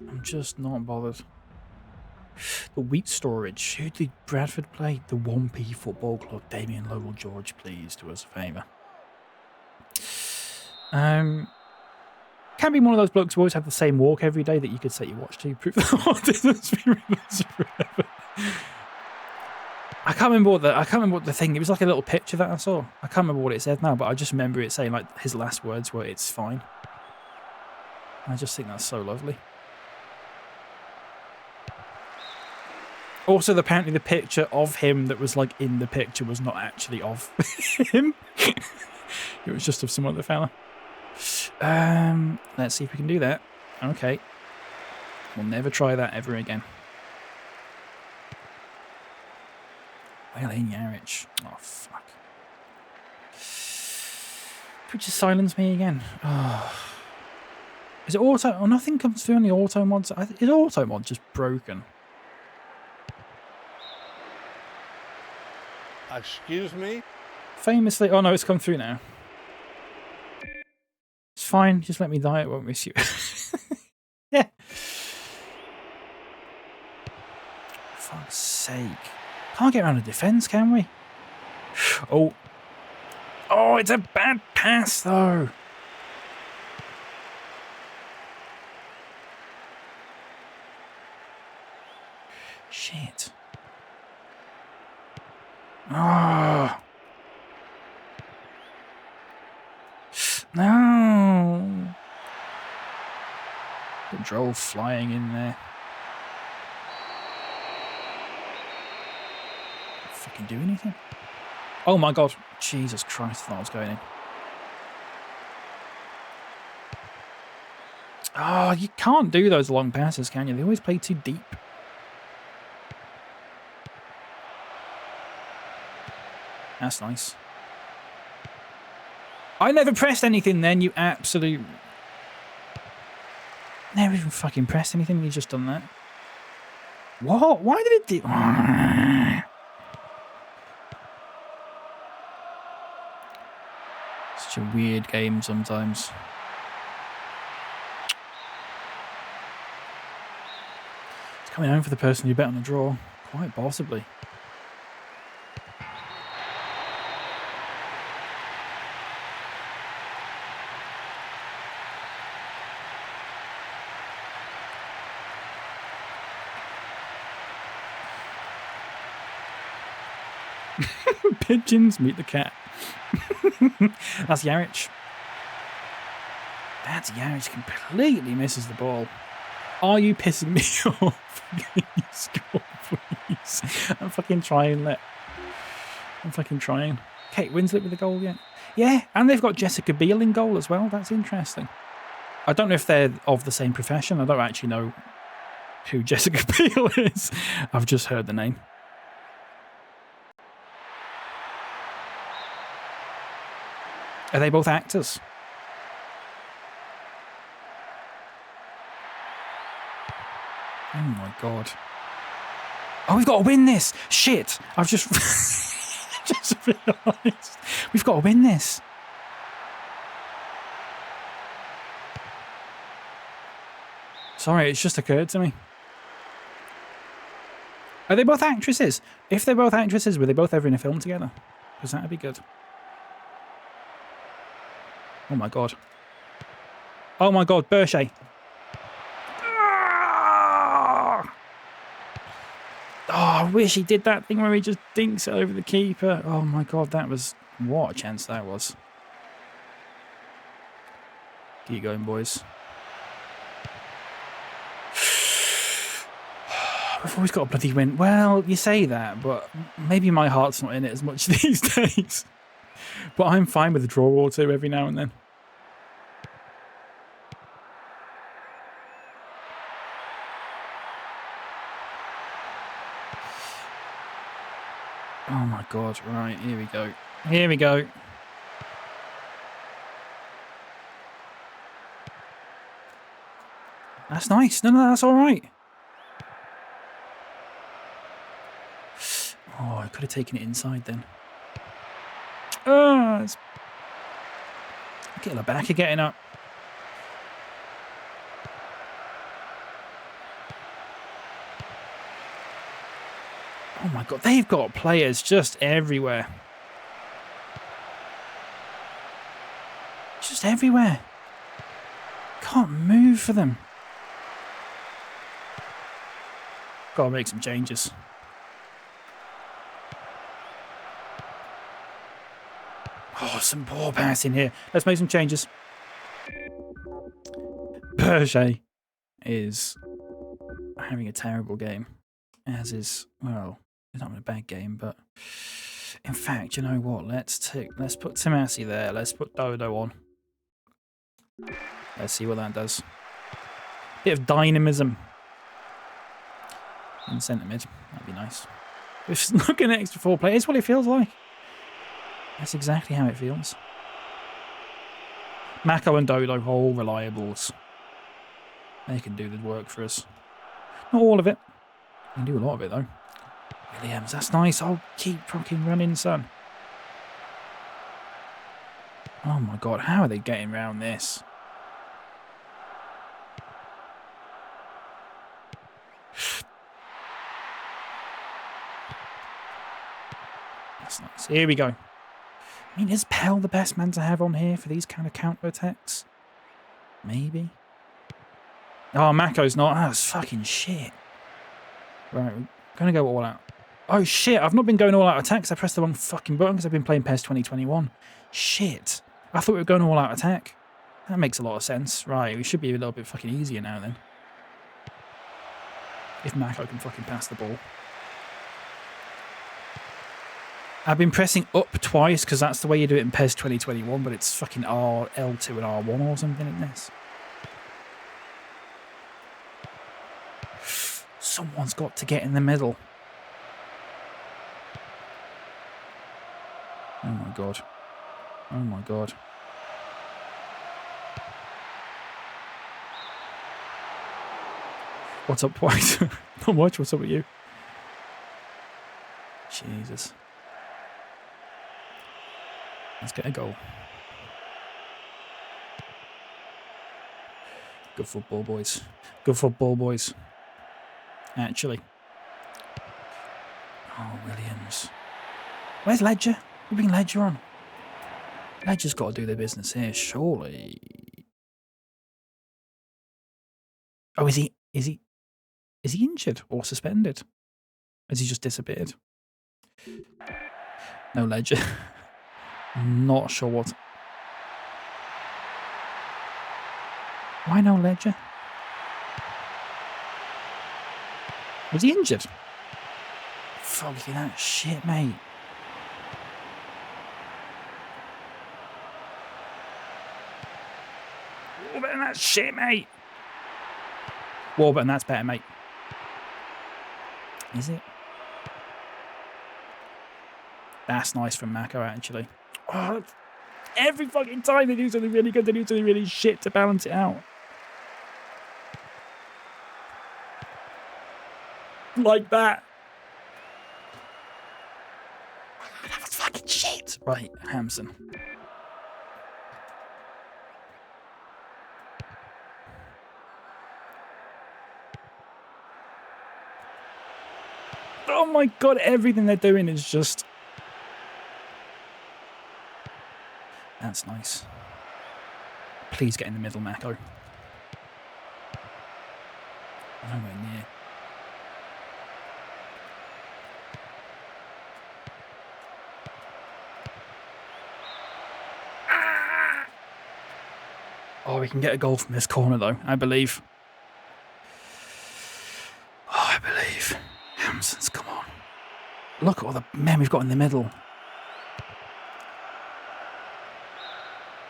I'm just not bothered. The wheat storage. Who did Bradford play? The 1P Football Club. Damien Lowell George, please do us a favour. Can be one of those blokes who always have the same walk every day that you could set your watch to. Prove that forever. I can't remember what the thing. It was like a little picture that I saw. I can't remember what it said now, but I just remember it saying like his last words were, "It's fine." I just think that's so lovely. Also, apparently the picture of him that was like in the picture was not actually of him. It was just of some other fella. Let's see if we can do that. Okay. We'll never try that ever again. Wayne Yarich. Oh, fuck. Could you just silence me again? Oh. Is it auto? Oh, nothing comes through on the auto mods. Is auto mod just broken? Excuse me? Famously... Oh, no, it's come through now. It's fine. Just let me die. It won't miss you. Yeah. For fuck's sake. Can't get around a defence, can we? Oh. Oh, it's a bad pass, though. Shit. Oh. No. Control flying in there. Don't fucking do anything. Oh my god. Jesus Christ, I thought I was going in. Oh, you can't do those long passes, can you? They always play too deep. That's nice. I never pressed anything then, you absolute... Never even fucking pressed anything, you just done that. What? Why did it do... Such a weird game sometimes. It's coming home for the person who bet on the draw. Quite possibly. Pigeons meet the cat. That's Yarich. That's Yarich completely misses the ball. Are you pissing me off? Can you score, please? I'm fucking trying. I'm fucking trying. Kate Winslet with the goal yet? Yeah, and they've got Jessica Biel in goal as well. That's interesting. I don't know if they're of the same profession. I don't actually know who Jessica Biel is. I've just heard the name. Are they both actors? Oh my god. Oh, we've got to win this! Shit! I've just... just realised. We've got to win this. Sorry, it's just occurred to me. Are they both actresses? If they're both actresses, were they both ever in a film together? Because that would be good. Oh my god. Oh my god, Berche. Oh, I wish he did that thing where he just dinks it over the keeper. Oh my god, that was... What a chance that was. Keep going, boys. We've always got a bloody win. Well, you say that, but maybe my heart's not in it as much these days. But I'm fine with a draw or two every now and then. Oh my god, right, here we go. Here we go. That's nice. No, that's alright. Oh, I could have taken it inside then. Oh, it's... Get the back of getting up. Oh my god, they've got players just everywhere. Just everywhere. Can't move for them. Gotta make some changes. Oh, some poor passing here. Let's make some changes. Berche is having a terrible game. As is, well, he's not having a bad game, but in fact, you know what? Let's put Tomasi there. Let's put Dodo on. Let's see what that does. Bit of dynamism in centre mid. That'd be nice. Just looking at extra 4 players. It's what it feels like. That's exactly how it feels. Mako and Dodo, all reliables. They can do the work for us. Not all of it. They can do a lot of it, though. Williams, that's nice. Oh, keep fucking running, son. Oh, my God. How are they getting around this? That's nice. Here we go. I mean, is Pell the best man to have on here for these kind of counter-attacks? Maybe. Oh, Mako's not. That's fucking shit. Right, we're going to go all out. Oh, shit. I've not been going all out attacks. I pressed the wrong fucking button because I've been playing PES 2021. Shit. I thought we were going all out attack. That makes a lot of sense. Right, we should be a little bit fucking easier now then. If Mako can fucking pass the ball. I've been pressing up twice because that's the way you do it in PES 2021, but it's fucking L2 and R1 or something in this. Someone's got to get in the middle. Oh my god. Oh my god. What's up, White? Not much. What's up with you? Jesus. Let's get a goal. Good football, boys. Good football, boys. Actually. Oh, Williams. Where's Ledger? You bring Ledger on. Ledger's got to do their business here, surely. Oh, is he injured or suspended? Has he just disappeared? No Ledger. Not sure what. Why no Ledger? Was he injured? Fucking that shit, mate. Warburton, that's shit, mate. Warburton, that's better, mate. Is it? That's nice from Mako, actually. Oh, every fucking time they do something really good, they do something really shit to balance it out. Like that. That was fucking shit. Right, Hamson. Oh my god, everything they're doing is just... That's nice. Please get in the middle, Mako. Nowhere near. Oh, we can get a goal from this corner, though, I believe. Oh, I believe. Hamsons, come on. Look at all the men we've got in the middle.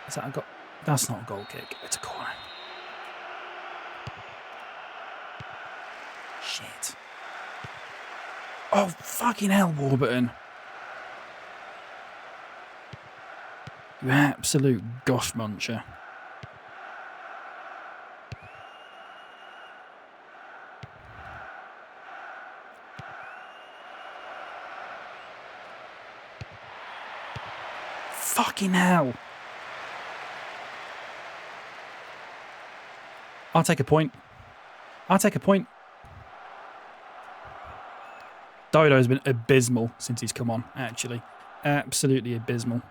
Is that a goal? That's not a goal kick. It's a corner. Shit. Oh, fucking hell, Warburton. You absolute gosh muncher. Fucking hell. I'll take a point. I'll take a point. Dodo's been abysmal since he's come on, actually. Absolutely abysmal.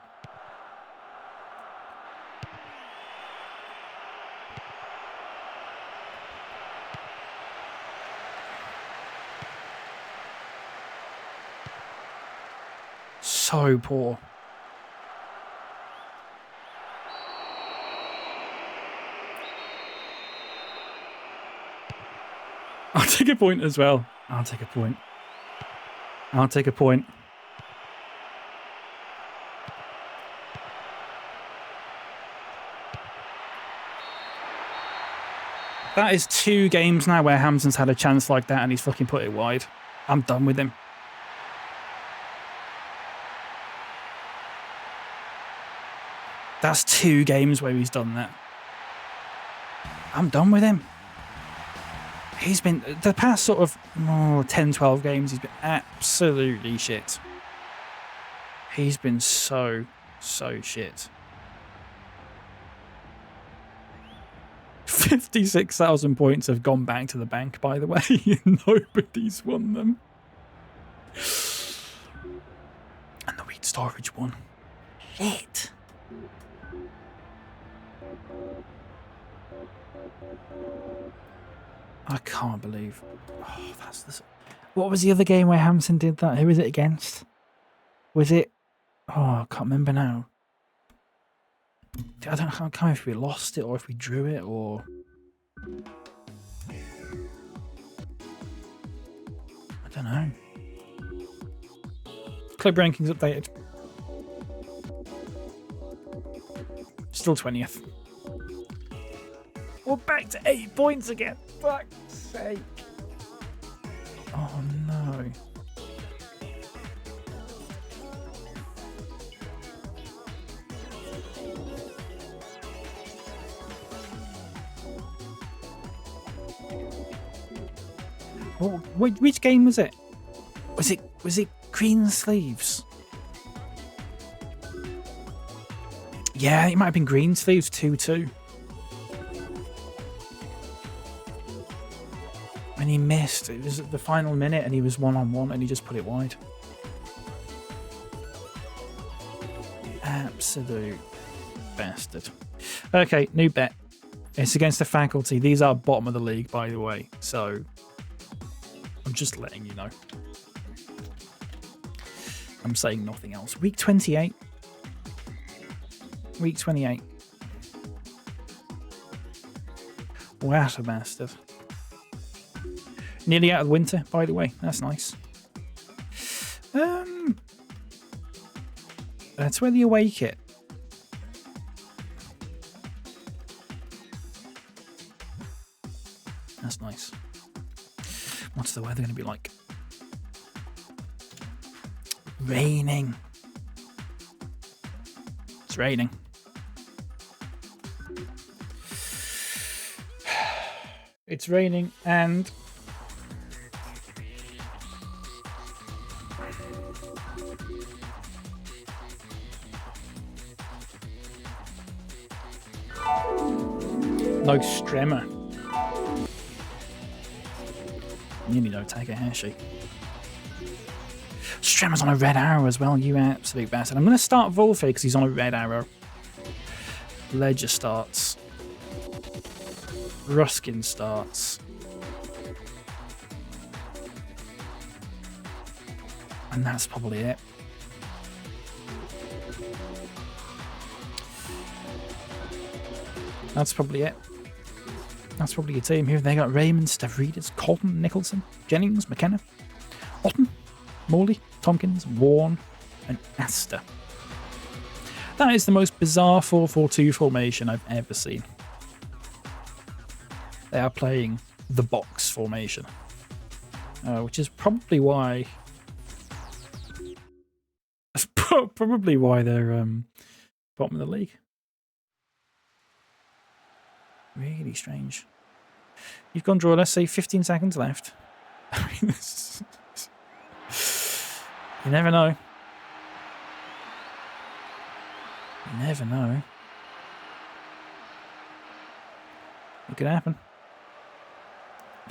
So poor. I'll take a point as well. I'll take a point. I'll take a point. That is 2 games now where Hamson's had a chance like that and he's fucking put it wide. I'm done with him. That's 2 games where he's done that. I'm done with him. He's been, the past sort of 10, 12 games, he's been absolutely shit. He's been so shit. 56,000 points have gone back to the bank, by the way. Nobody's won them. And Storage 1. Shit. I can't believe. Oh, that's the. What was the other game where Hampton did that? Who was it against? Was it? Oh, I can't remember now. I can't remember if we lost it or if we drew it or. I don't know. Club rankings updated. Still 20th. We're back to 8 points again. Fuck's sake. Oh no. Oh, which game was it? Was it Green Sleeves? Yeah, it might have been Green Sleeves 2-2. And he missed. It was at the final minute and he was 1-on-1 and he just put it wide. Absolute bastard. Okay, new bet. It's against the faculty. These are bottom of the league, by the way. So I'm just letting you know. I'm saying nothing else. Week 28. Week 28. What a bastard. Nearly out of winter, by the way. That's nice. That's where the away kit. That's nice. What's the weather going to be like? Raining. It's raining. It's raining and no Stremmer. Nearly no Takahashi. Stremmer's on a red arrow as well, you absolute bastard. I'm going to start Volfe because he's on a red arrow. Ledger starts. Ruskin starts. And that's probably it. That's probably it. That's probably your team here. They got Raymond, Stavridis, Colton, Nicholson, Jennings, McKenna, Otten, Morley, Tompkins, Warren, and Astor. That is the most bizarre 4-4-2 formation I've ever seen. They are playing the box formation, which is probably why. Probably why they're bottom of the league. Really strange. You've gone draw. Let's say 15 seconds left. I mean, you never know. You never know. It could happen.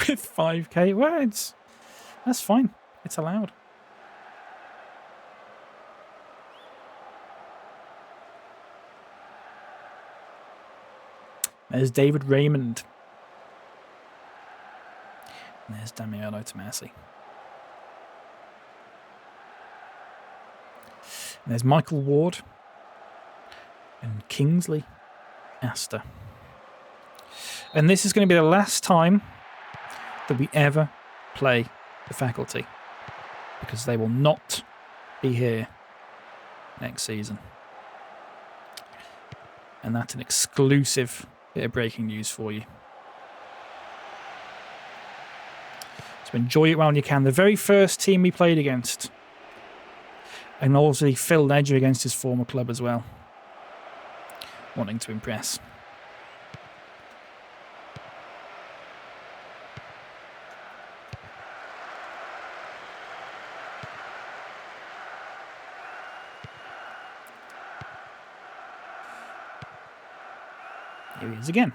With 5k words. That's fine. It's allowed. There's David Raymond. And there's Damiano Tomasi. And there's Michael Ward. And Kingsley Astor. And this is going to be the last time that we ever play the faculty. Because they will not be here next season. And that's an exclusive bit of breaking news for you. So enjoy it while you can. The very first team we played against. And obviously Phil Ledger against his former club as well. Wanting to impress. Here he is again.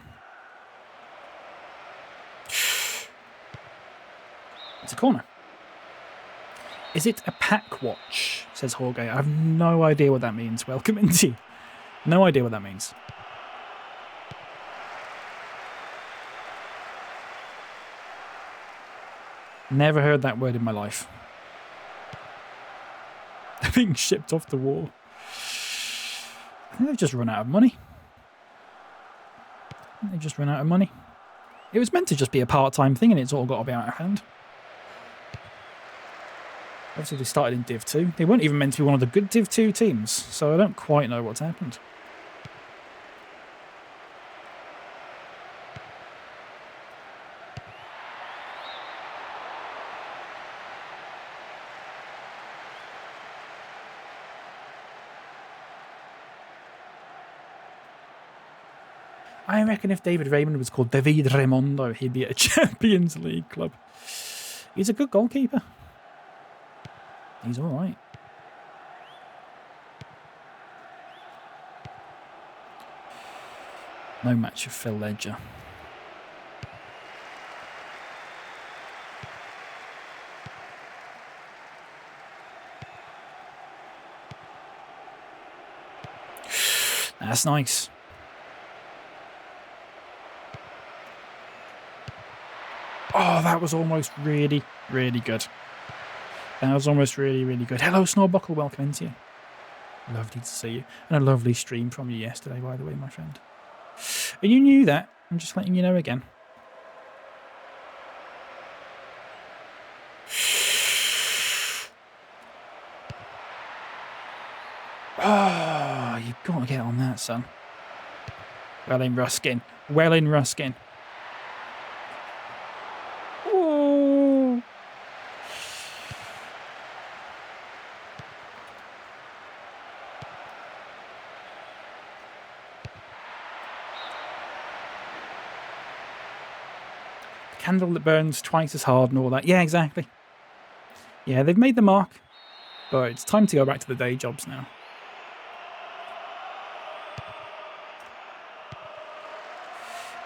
It's a corner. Is it a pack watch? Says Jorge. I have no idea what that means. Welcome into. No idea what that means. Never heard that word in my life. They're being shipped off the war. I think they've just run out of money. They've just run out of money. It was meant to just be a part-time thing and it's all got to be out of hand. Obviously they started in Div 2. They weren't even meant to be one of the good Div 2 teams, so I don't quite know what's happened. I reckon if David Raymond was called David Raimondo, he'd be at a Champions League club. He's a good goalkeeper. He's all right. No match of Phil Ledger. That's nice. Oh, that was almost really, really good. That was almost really, really good. Hello, Snowbuckle. Welcome into you. Lovely to see you. And a lovely stream from you yesterday, by the way, my friend. And you knew that. I'm just letting you know again. Oh, you've got to get on that, son. Well in, Ruskin. Well in, Ruskin. Oh. Candle that burns twice as hard and all that. Yeah, exactly. Yeah, they've made the mark. But it's time to go back to the day jobs now.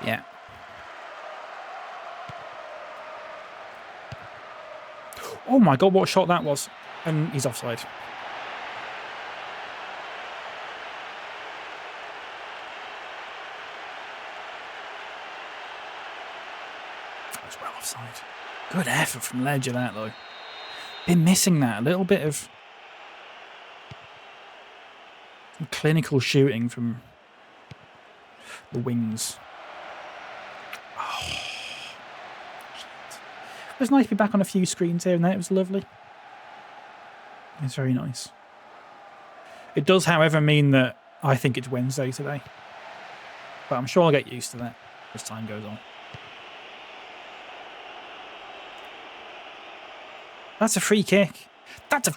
Yeah. Oh my god, what a shot that was. And he's offside. That was well offside. Good effort from Ledger, that though. Been missing that. A little bit of clinical shooting from the wings. Oh. It was nice to be back on a few screens here and there. It was lovely. It's very nice. It does, however, mean that I think it's Wednesday today. But I'm sure I'll get used to that as time goes on. That's a free kick. That's a...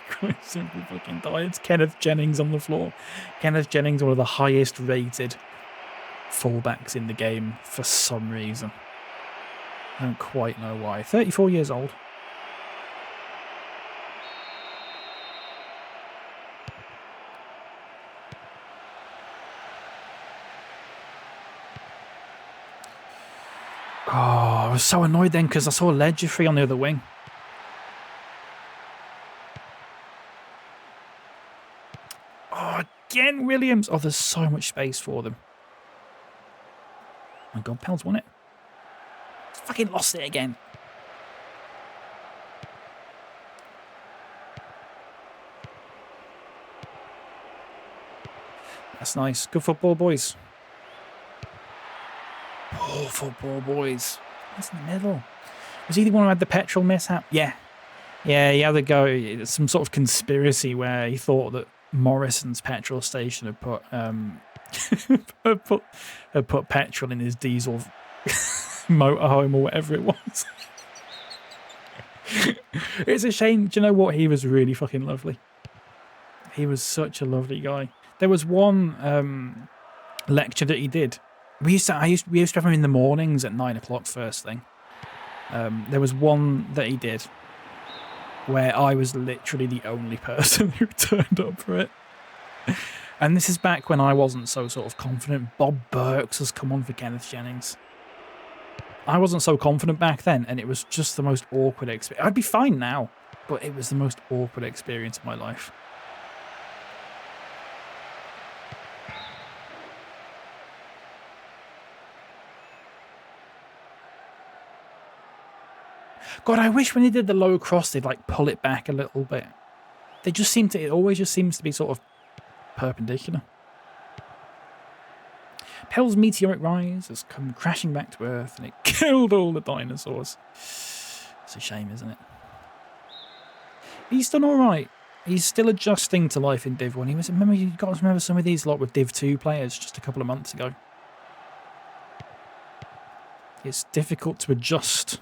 Quite simply fucking die. It's Kenneth Jennings on the floor. Kenneth Jennings, one of the highest rated fullbacks in the game for some reason. I don't quite know why. 34 years old. Oh, I was so annoyed then because I saw Ledger free on the other wing. Oh, again, Williams. Oh, there's so much space for them. Oh my god, Pels won it. Fucking lost it again. That's nice. Good football, boys. Oh, football, boys. That's in the middle. Was he the one who had the petrol mishap? Yeah. Yeah, he had to go. It's some sort of conspiracy where he thought that Morrison's petrol station had put had put petrol in his diesel motorhome or whatever it was. It's a shame. Do you know what? He was really fucking lovely. He was such a lovely guy. There was one lecture that he did. We used to have him in the mornings at 9 o'clock first thing. There was one that he did where I was literally the only person who turned up for it. And this is back when I wasn't so sort of confident. Bob Burks has come on for Kenneth Jennings. I wasn't so confident back then, and it was just the most awkward experience. I'd be fine now, but it was the most awkward experience of my life. God, I wish when they did the low cross, they'd like pull it back a little bit. They just seem to, it always just seems to be sort of perpendicular. Pell's meteoric rise has come crashing back to Earth and it killed all the dinosaurs. It's a shame, isn't it? He's done all right. He's still adjusting to life in Div 1. Remember, you got to remember some of these lot with Div 2 players just a couple of months ago. It's difficult to adjust.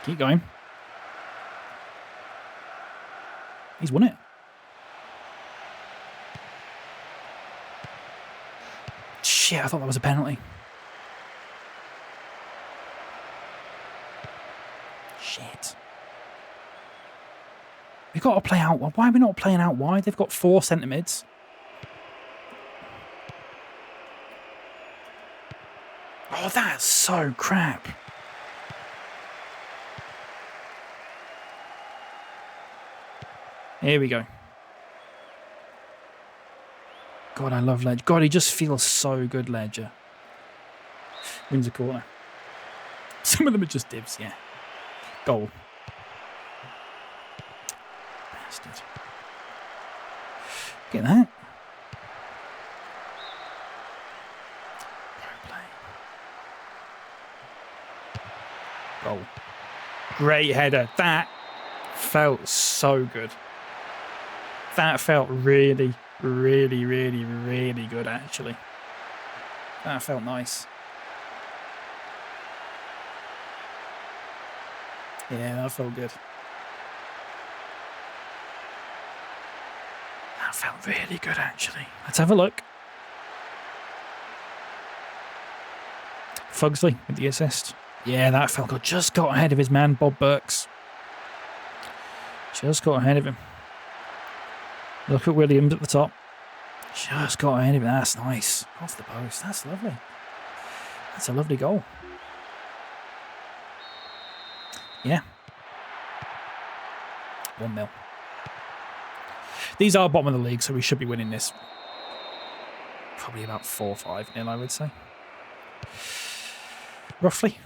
Keep going. He's won it. Shit, I thought that was a penalty. Shit. We've got to play out. Why are we not playing out wide? They've got 4 centre mids. Oh, that's so crap. Here we go. God, I love Ledger. God, he just feels so good, Ledger. Wins a corner. Some of them are just divs, yeah. Goal. Bastard. Get that. Goal. Great header. That felt so good. That felt really, really, really, really good, actually. That felt nice. Yeah, that felt good. That felt really good, actually. Let's have a look. Fugsley with the assist. Yeah, that felt good. Just got ahead of his man, Bob Burks. Just got ahead of him. Look at Williams at the top. Just got ahead of him. That's nice. Off the post. That's lovely. That's a lovely goal. Yeah. 1-0. These are bottom of the league, so we should be winning this. Probably about 4-5-0, I would say. Roughly.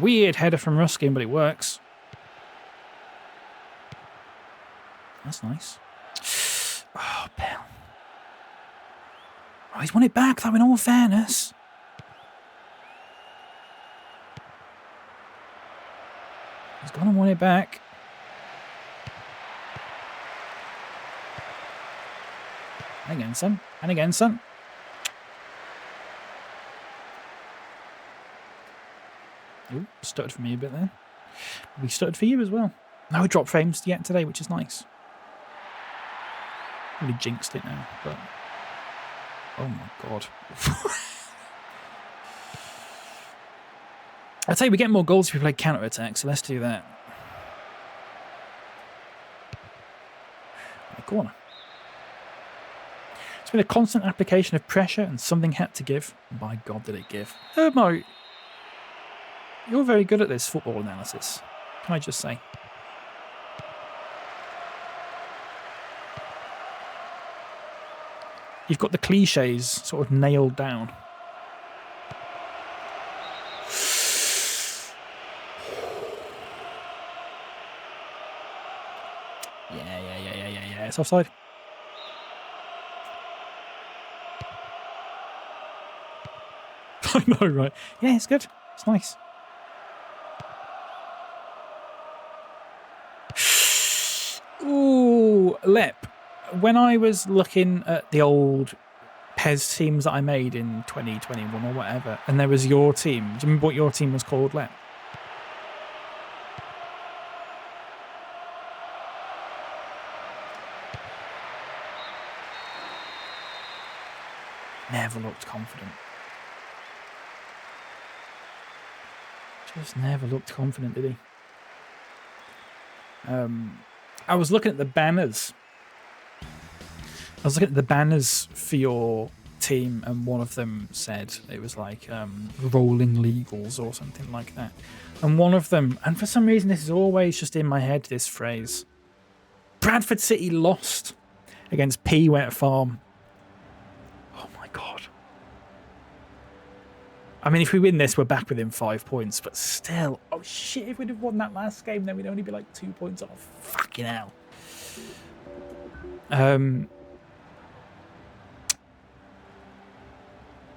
Weird header from Ruskin, but it works. That's nice. Oh, Bell. Oh, he's won it back, though, in all fairness. He's gone and won it back. And again, son. And again, son. Ooh, stuttered for me a bit there. We stuttered for you as well. No drop frames yet today, which is nice. Really jinxed it now, but... Oh my god. I'd say we get more goals if we play counter-attack, so let's do that. A corner. It's been a constant application of pressure and something had to give. By God, did it give. Mo, you're very good at this football analysis, can I just say? You've got the cliches sort of nailed down. Yeah. It's offside. I know, right? Yeah, it's good. It's nice. Ooh, Lep. When I was looking at the old PES teams that I made in 2021 or whatever, and there was your team. Do you remember what your team was called, Let? Never looked confident. Just never looked confident, did he? I was looking at the banners. I was looking at the banners for your team, and one of them said it was like Rolling Legals or something like that. And one of them, and for some reason this is always just in my head, this phrase. Bradford City lost against P-Wet Farm. Oh my God. I mean, if we win this, we're back within 5 points, but still, oh shit, if we'd have won that last game, then we'd only be like 2 points off. Fucking hell.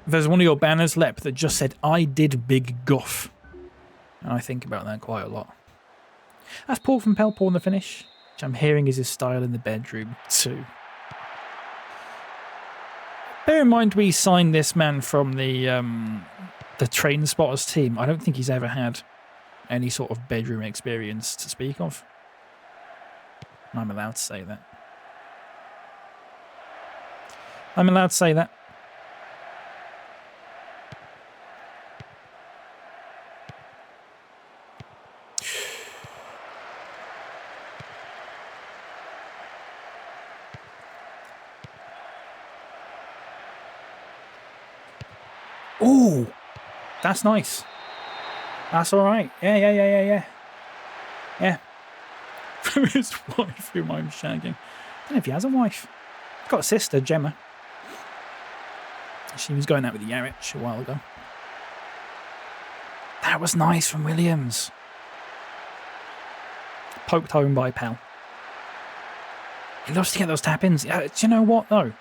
There's one of your banners, Lep, that just said, I did big guff. And I think about that quite a lot. That's Paul from Pelpaw in the finish, which I'm hearing is his style in the bedroom too. Bear in mind we signed this man from the Train Spotters team. I don't think he's ever had any sort of bedroom experience to speak of. I'm allowed to say that. I'm allowed to say that. Ooh, that's nice. That's all right. Yeah. From his wife, whom I'm shagging. I don't know if he has a wife. He's got a sister, Gemma. She was going out with Yarich a while ago. That was nice from Williams. Poked home by Pell. He loves to get those tap-ins. Do you know what, though?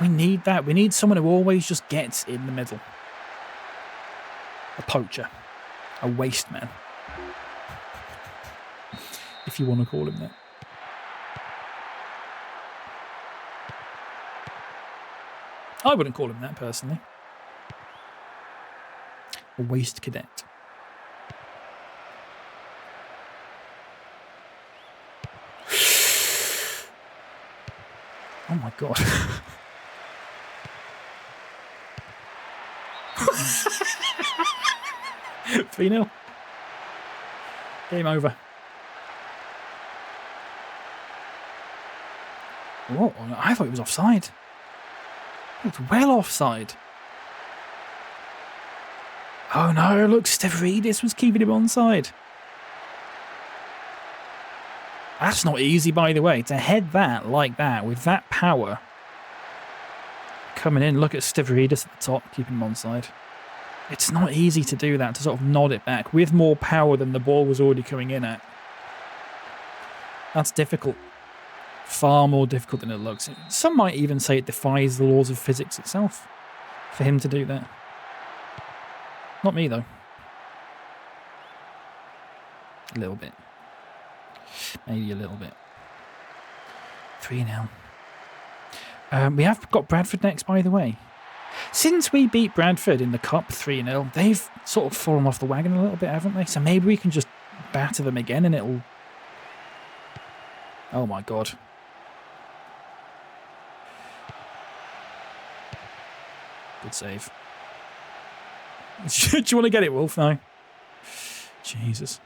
We need that. We need someone who always just gets in the middle. A poacher. A waste man. If you want to call him that. I wouldn't call him that, personally. A waste cadet. Oh my God. 3-0. Game over. What? I thought he was offside. He was well offside. Oh no, look, Stavridis was keeping him onside. That's not easy, by the way, to head that like that with that power. Coming in, look at Stavridis at the top, keeping him onside. It's not easy to do that, to sort of nod it back with more power than the ball was already coming in at. That's difficult. Far more difficult than it looks. Some might even say it defies the laws of physics itself for him to do that. Not me, though. A little bit. Maybe a little bit. 3-0. We have got Bradford next, by the way. Since we beat Bradford in the Cup 3-0, they've sort of fallen off the wagon a little bit, haven't they? So maybe we can just batter them again and it'll... Oh my God. Good save. Do you want to get it, Wolf? No. Jesus.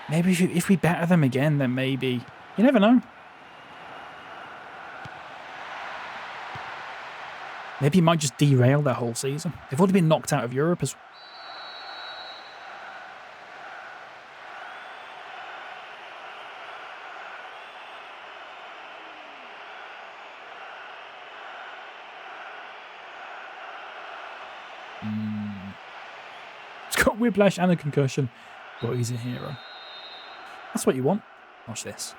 Maybe if we batter them again, then maybe... You never know. Maybe he might just derail their whole season. They've already been knocked out of Europe as well. He's got whiplash and a concussion, but he's a hero. That's what you want. Watch this.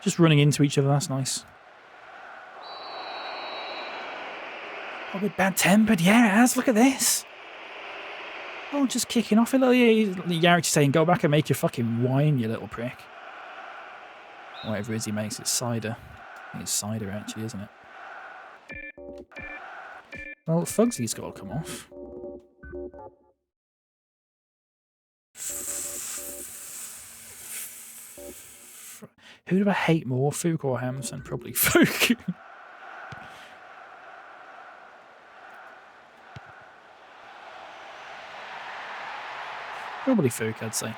Just running into each other, that's nice. Oh, we're bad-tempered. Yeah, it has. Look at this. Oh, just kicking off a little. Yarrick's saying, go back and make your fucking wine, you little prick. Whatever it is he makes, it's cider. I think it's cider, actually, isn't it? Well, Fugsy's got to come off. Who do I hate more, Fook or Hamson? Probably Fook. Probably Fook, I'd say.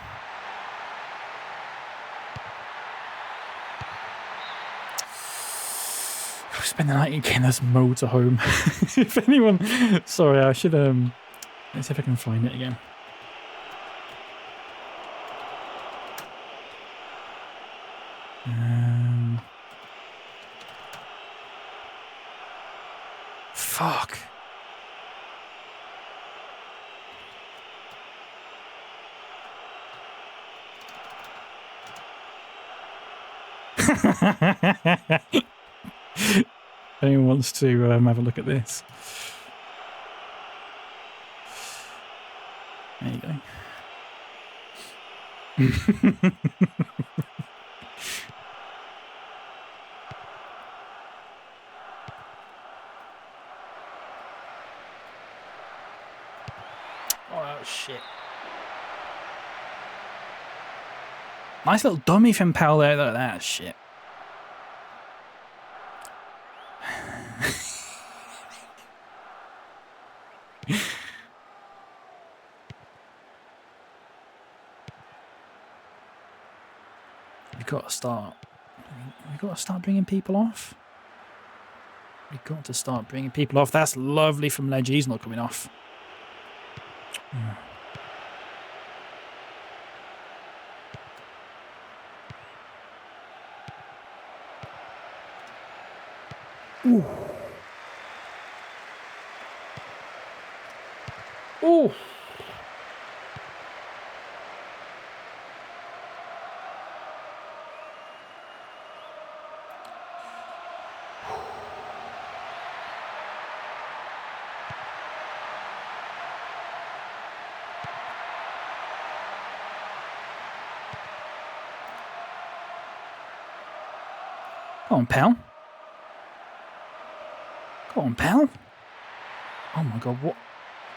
Spend the night in Kenner's motorhome. If anyone... Sorry, I should... Let's see if I can find it again. Fuck. Anyone wants to have a look at this? There you go. Oh, shit. Nice little dummy from Powell there. That's shit. We've got to start bringing people off. We've got to start bringing people off. That's lovely from Ledge. He's not coming off. Ooh. Ooh. Come on, pal. Come on, pal. Oh my god, what?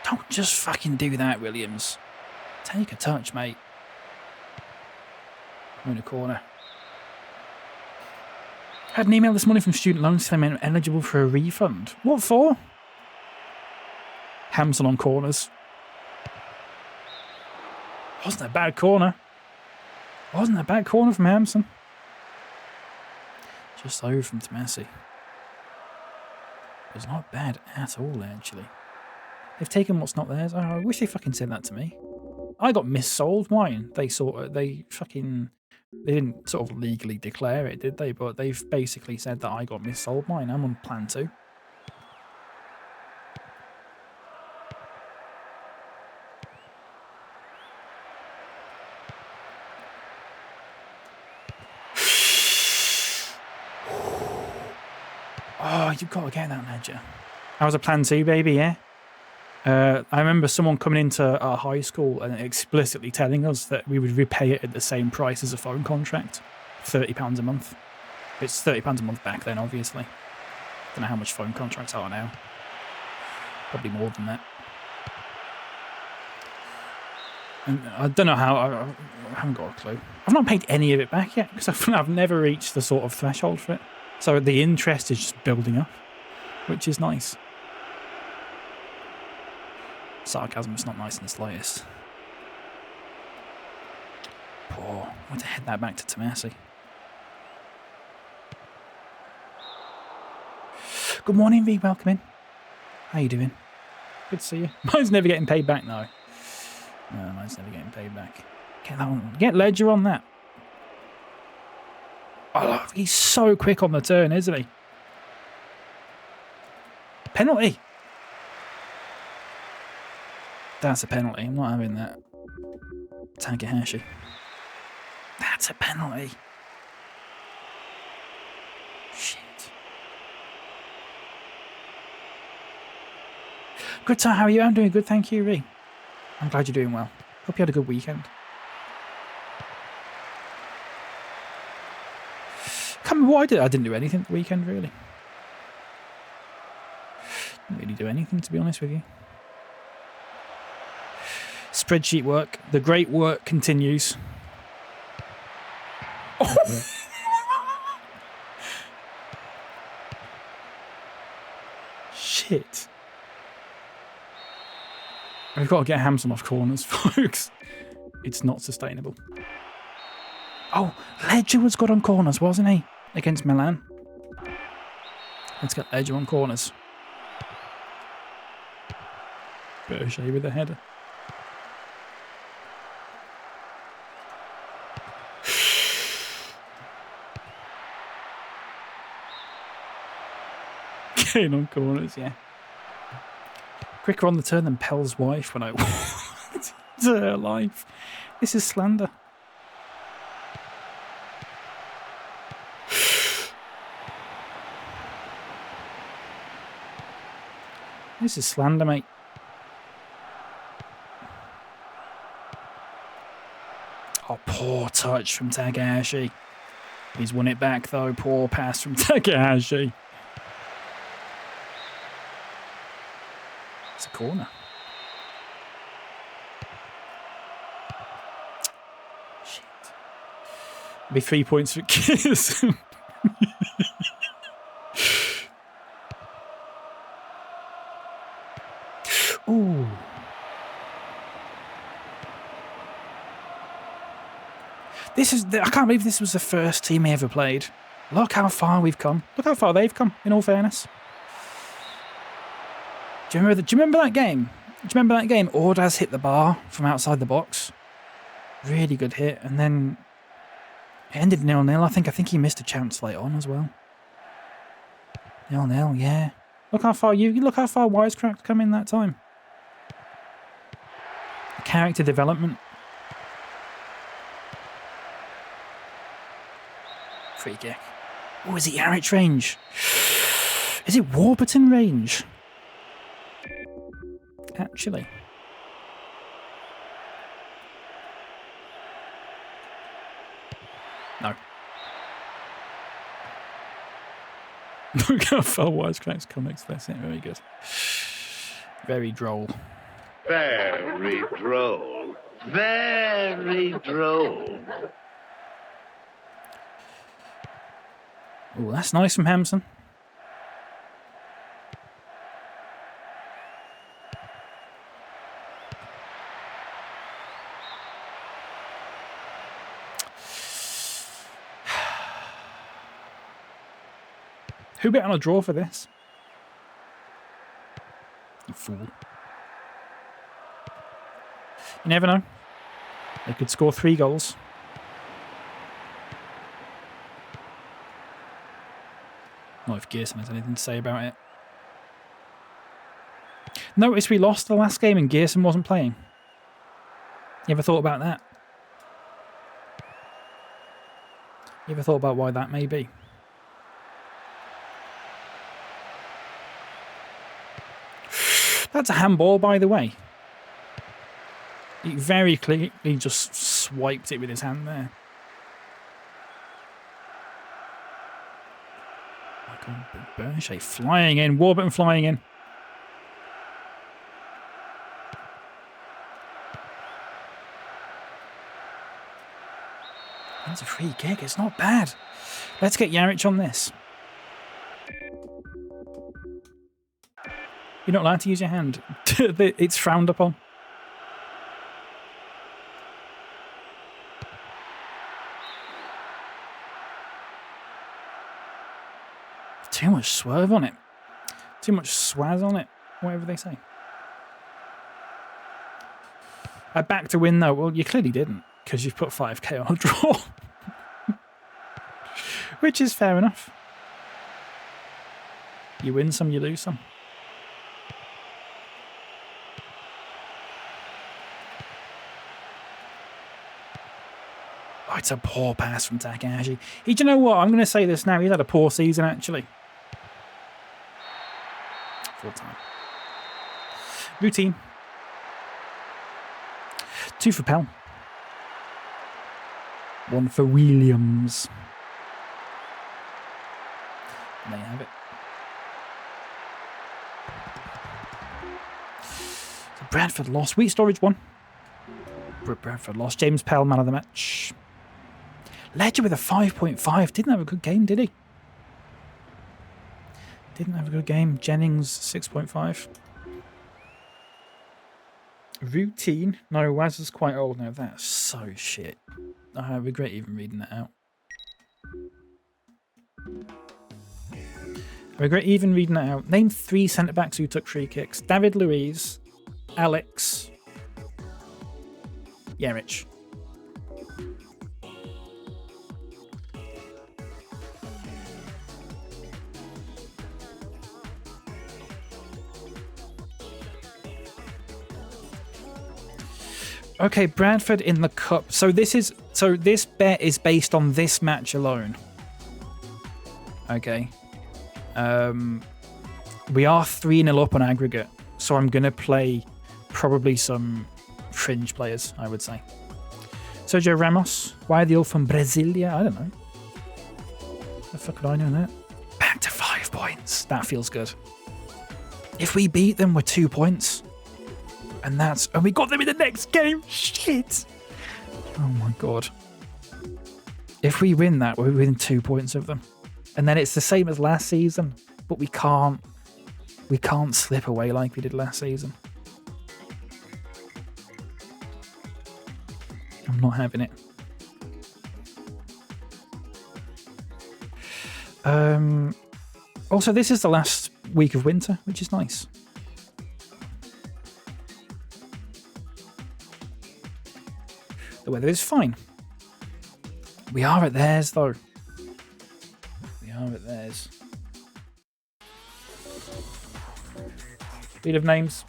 Don't just fucking do that, Williams. Take a touch, mate. I'm in a corner. Had an email this morning from student loans saying I'm eligible for a refund. What for? Hamson on corners. Wasn't a bad corner. Wasn't a bad corner from Hamson. Just over from Tomasi. It was not bad at all, actually. They've taken what's not theirs. Oh, I wish they fucking said that to me. I got missold wine. They didn't sort of legally declare it, did they? But they've basically said that I got missold wine. I'm on plan 2. Oh, you've got to get that, Ledger. That was a plan 2, baby, yeah? I remember someone coming into our high school and explicitly telling us that we would repay it at the same price as a phone contract. £30 a month. It's £30 a month back then, obviously. Don't know how much phone contracts are now. Probably more than that. And I don't know how, I haven't got a clue. I've not paid any of it back yet because I've never reached the sort of threshold for it. So the interest is just building up, which is nice. Sarcasm is not nice in the slightest. Poor. I want to head that back to Tomasi. Good morning, V. Welcome in. How you doing? Good to see you. Mine's never getting paid back now. No, mine's never getting paid back. Get that one. Get Ledger on that. Oh, he's so quick on the turn, isn't he? Penalty. That's a penalty. I'm not having that. Takahashi. That's a penalty. Shit. Good time. How are you? I'm doing good. Thank you, Ree. I'm glad you're doing well. Hope you had a good weekend. Can't remember what I did. I didn't do anything the weekend, really. Didn't really do anything, to be honest with you. Spreadsheet work. The great work continues. Oh. Shit. We've got to get Hamson off corners, folks. It's not sustainable. Oh, Ledger was good on corners, wasn't he? Against Milan. Let's get Ledger on corners. Berger with the header. Getting on corners, yeah. Quicker on the turn than Pell's wife when I walked into her life. This is slander. This is slander, mate. Oh, poor touch from Takahashi. He's won it back, though. Poor pass from Takahashi. It's a corner. Shit. It'll be 3 points for Gearson. Ooh. I can't believe this was the first team he ever played. Look how far we've come. Look how far they've come, in all fairness. Do you remember that game? Do you remember that game? Ordaz hit the bar from outside the box. Really good hit. And then it ended 0-0. I think he missed a chance late on as well. 0-0, yeah. Look how far Wisecrack's come in that time. Character development. Free kick. Oh, is it Yarich range? Is it Warburton range? Actually. No. Look how far Wisecrack's comics. That's it. Very good. Very droll. Very droll. Very droll. Oh, that's nice from Hamson. Who bet on a draw for this? You fool. You never know. They could score 3 goals. Not if Gearson has anything to say about it. Notice we lost the last game and Gearson wasn't playing. You ever thought about that? You ever thought about why that may be? That's a handball, by the way. He very clearly just swiped it with his hand there. Berger flying in. Warburton flying in. That's a free kick. It's not bad. Let's get Yarich on this. You're not allowed to use your hand. It's frowned upon. Too much swerve on it. Too much swaz on it. Whatever they say. I backed to win though. Well, you clearly didn't, because you've put 5k on a draw. Which is fair enough. You win some, you lose some. Oh, it's a poor pass from Takahashi. Do you know what? I'm going to say this now. He's had a poor season, actually. Full time. Routine. 2 for Pell. 1 for Williams. And there you have it. So Bradford lost. Wheat Storage won. Bradford lost. James Pell, man of the match. Ledger with a 5.5. Didn't have a good game, did he? Didn't have a good game. Jennings, 6.5. Routine. No, Waz is quite old now. That's so shit. I regret even reading that out. I regret even reading that out. Name 3 centre-backs who took free kicks. David Luiz, Alex, Yerich. Okay, Bradford in the cup. So this bet is based on this match alone. Okay. We are 3-0 up on aggregate, so I'm gonna play probably some fringe players, I would say. Sergio Ramos, Guardiola from Brasilia. I don't know. The fuck could I know that? Back to 5 points. That feels good. If we beat them, we're 2 points. And we got them in the next game. Shit. Oh my god. If we win that, we're within 2 points of them. And then it's the same as last season, but we can't slip away like we did last season. I'm not having it. Also, this is the last week of winter, which is nice. The weather is fine. We are at theirs, though. We are at theirs. Speed of names.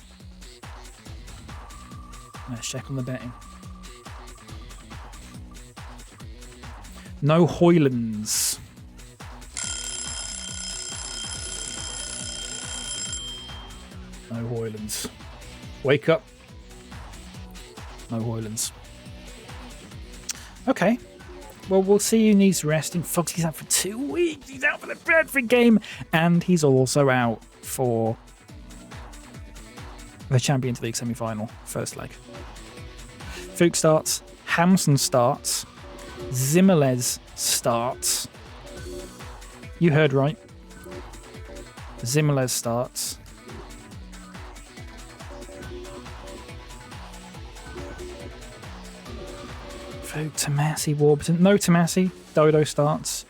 Let's check on the betting. No Hoylands. No Hoylands. Wake up. No Hoylands. Okay. Well, we'll see who needs resting. Foxy's out for 2 weeks. He's out for the Bradford game. And he's also out for the Champions League semi-final. First leg. Fuchs starts. Hamson starts. Zimmerles starts. You heard right. Zimmerles starts. Tomasi, Warburton. No Tomasi. Dodo starts.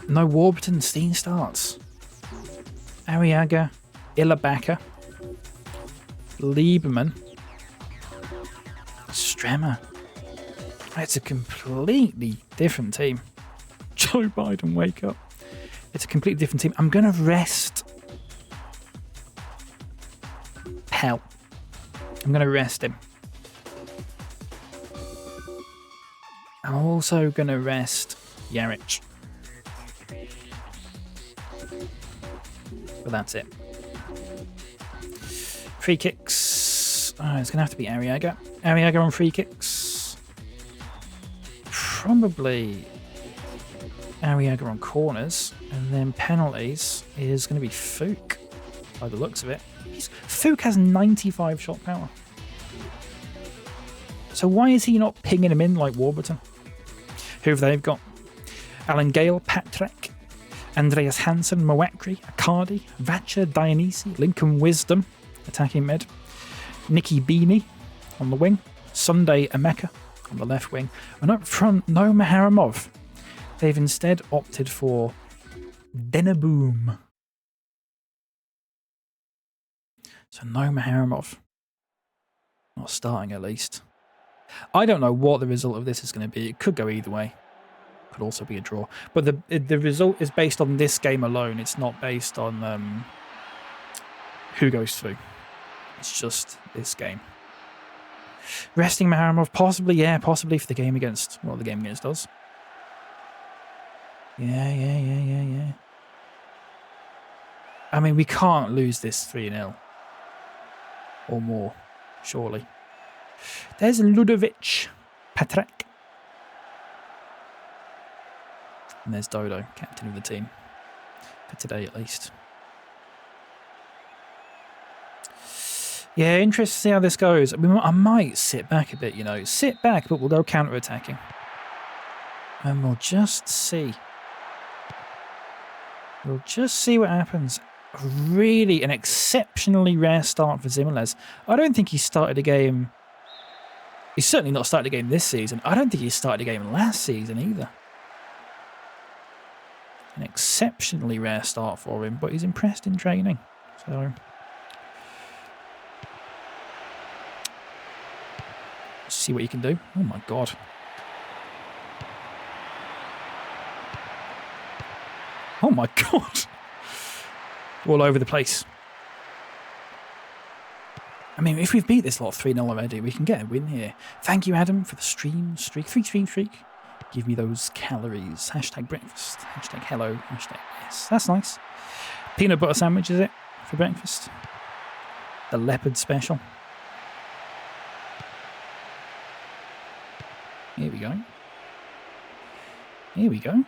No Warburton. Steen starts. Arriaga. Ilabaka. Lieberman. Stremmer. It's a completely different team. Joe Biden, wake up. It's a completely different team. I'm going to rest Pell. I'm going to rest him. I'm also going to rest Yarich. But that's it. Free kicks. Oh, it's going to have to be Arriaga. Arriaga on free kicks. Probably Arriaga on corners. And then penalties is going to be Fook, by the looks of it. Fook has 95 shot power. So why is he not pinging him in like Warburton? Who have they got? Alan Gale, Patrick, Andreas Hansen, Moakri, Akadi, Vacha, Dionysi, Lincoln Wisdom, attacking mid, Nicky Beanie on the wing, Sunday Emeka on the left wing, and up front, no Maharamov. They've instead opted for Denaboom. So no Maharamov. Not starting at least. I don't know what the result of this is going to be. It could go either way. Could also be a draw. But the result is based on this game alone. It's not based on who goes through. It's just this game. Resting Maharamov, possibly, yeah, possibly for the game against, well, the game against us. Yeah. I mean, we can't lose this 3-0 or more, surely. There's Ludovic Patrick. And there's Dodo, captain of the team. For today, at least. Yeah, interesting to see how this goes. I mean, I might sit back a bit, you know. Sit back, but we'll go counter-attacking. And we'll just see. We'll just see what happens. Really an exceptionally rare start for Zimeles. I don't think he started a game... He's certainly not started a game this season. I don't think he started a game last season either. An exceptionally rare start for him, but he's impressed in training. So... see what you can do. Oh my god. Oh my god. All over the place. I mean, if we've beat this lot 3-0 already, we can get a win here. Thank you, Adam, for the stream streak. 3 stream streak. Give me those calories. Hashtag breakfast. Hashtag hello. Hashtag yes. That's nice. Peanut butter sandwich, is it? For breakfast. The leopard special. Here we go. Here we go.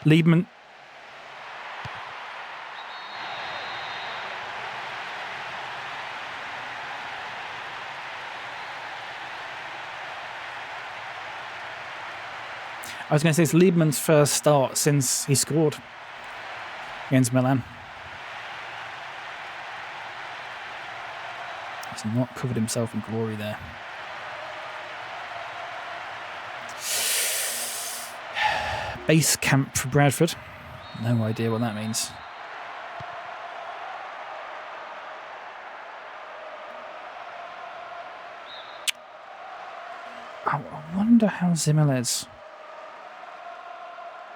Liebman. I was going to say it's Liebman's first start since he scored against Milan. He's not covered himself in glory there. Base camp for Bradford. No idea what that means. I wonder how Zimeles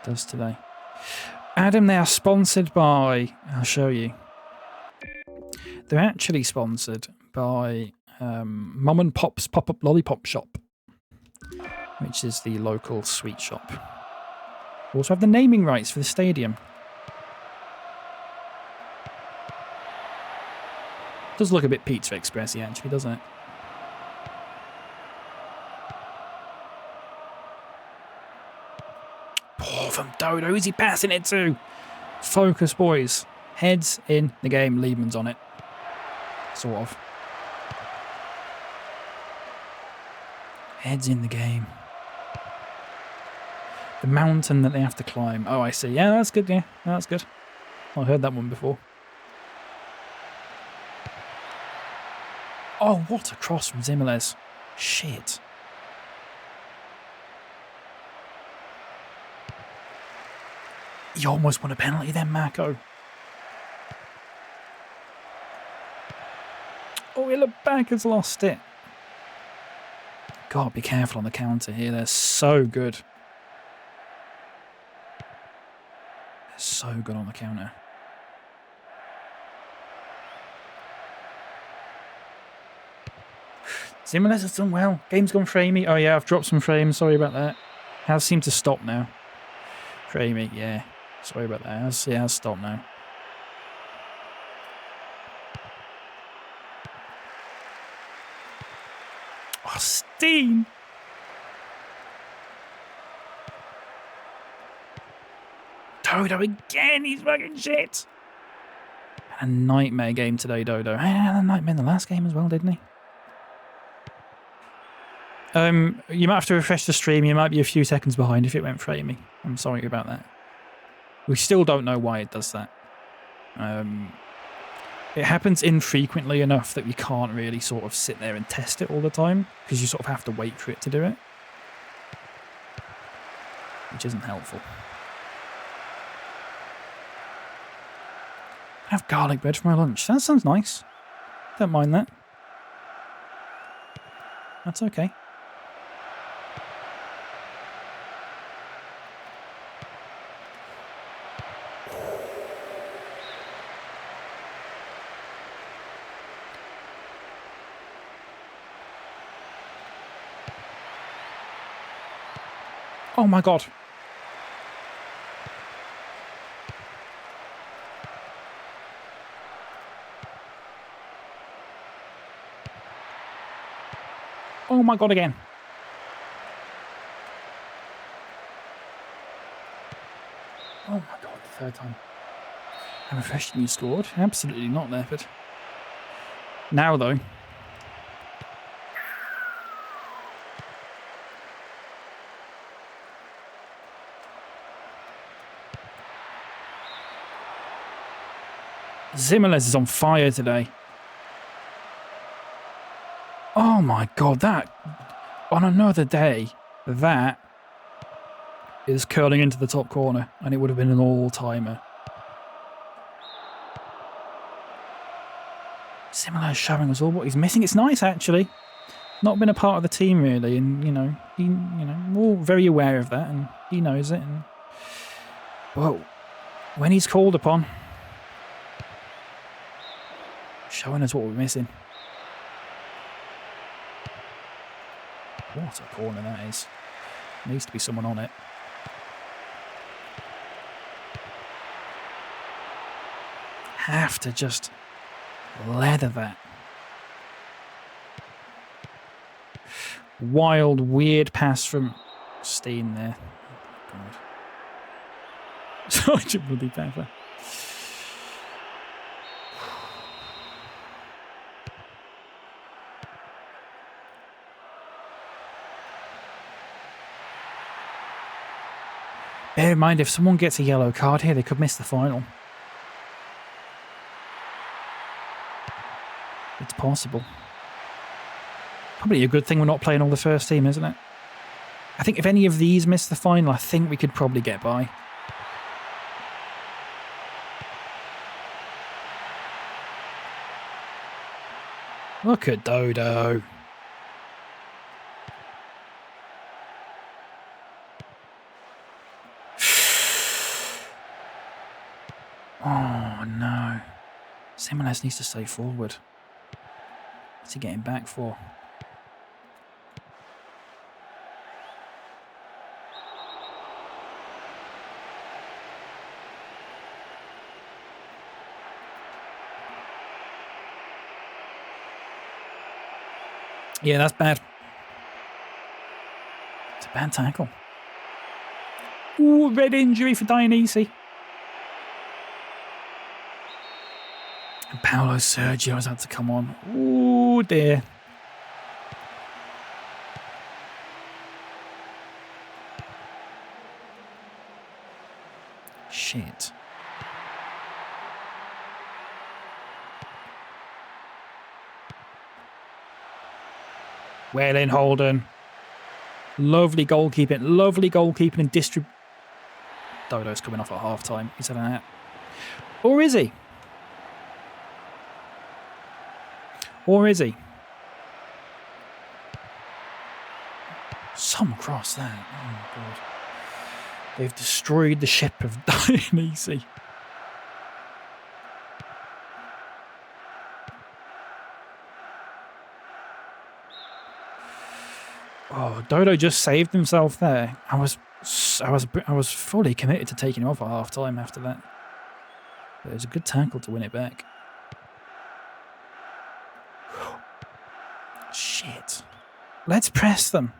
does today. Adam, they are sponsored by... I'll show you. They're actually sponsored by Mum and Pop's Pop-Up Lollipop Shop, which is the local sweet shop. We also have the naming rights for the stadium. Does look a bit Pizza Express-y, actually, doesn't it? Oh, from Dodo. Who's he passing it to? Focus, boys. Heads in the game. Liebman's on it. Sort of. Heads in the game. The mountain that they have to climb. Oh, I see. Yeah, that's good. Yeah, that's good. I heard that one before. Oh, what a cross from Zimeles. Shit. You almost won a penalty then, Marco. Oh, Illa-Back has lost it. God, be careful on the counter here. They're so good. They're so good on the counter. Zimeles has done well. Game's gone framey. Oh yeah, I've dropped some frames. Sorry about that. Has seemed to stop now. Framey, yeah. Sorry about that. It has stopped now. Oh, Steen! Dodo again! He's fucking shit! A nightmare game today, Dodo. He had a nightmare in the last game as well, didn't he? You might have to refresh the stream. You might be a few seconds behind if it went framey. I'm sorry about that. We still don't know why it does that. It happens infrequently enough that we can't really sort of sit there and test it all the time, because you sort of have to wait for it to do it, which isn't helpful. I have garlic bread for my lunch. That sounds nice. Don't mind that. That's okay. Oh my God. Oh my God again. Oh my God, the third time. I'm refreshed you scored. Absolutely not, Bradford. Now though. Zimmerles is on fire today. Oh my God, that on another day, that is curling into the top corner, and it would have been an all-timer. Zimmerles showing us all what he's missing. It's nice, actually. Not been a part of the team really, and we're all very aware of that, and he knows it. And well, when he's called upon, showing us what we're missing. What a corner that is. Needs to be someone on it. Have to just leather that. Wild, weird pass from Steen there. Oh, God. Such a bloody pepper. Bear in mind, if someone gets a yellow card here, they could miss the final. It's possible. Probably a good thing we're not playing all the first team, isn't it? I think if any of these miss the final, I think we could probably get by. Look at Dodo. Oh, no. Zimmerles needs to stay forward. What's he getting back for? Yeah, that's bad. It's a bad tackle. Ooh, red injury for Dionysi. And Paulo Sergio's had to come on. Ooh, dear. Shit. Well in, Holden. Lovely goalkeeping and distrib... Dodo's coming off at half-time. He's having that. Or is he? Or is he? Some cross that. Oh, my God. They've destroyed the ship of Dionysi. Oh, Dodo just saved himself there. I was fully committed to taking him off at half time after that. But it was a good tackle to win it back. Shit. Let's press them.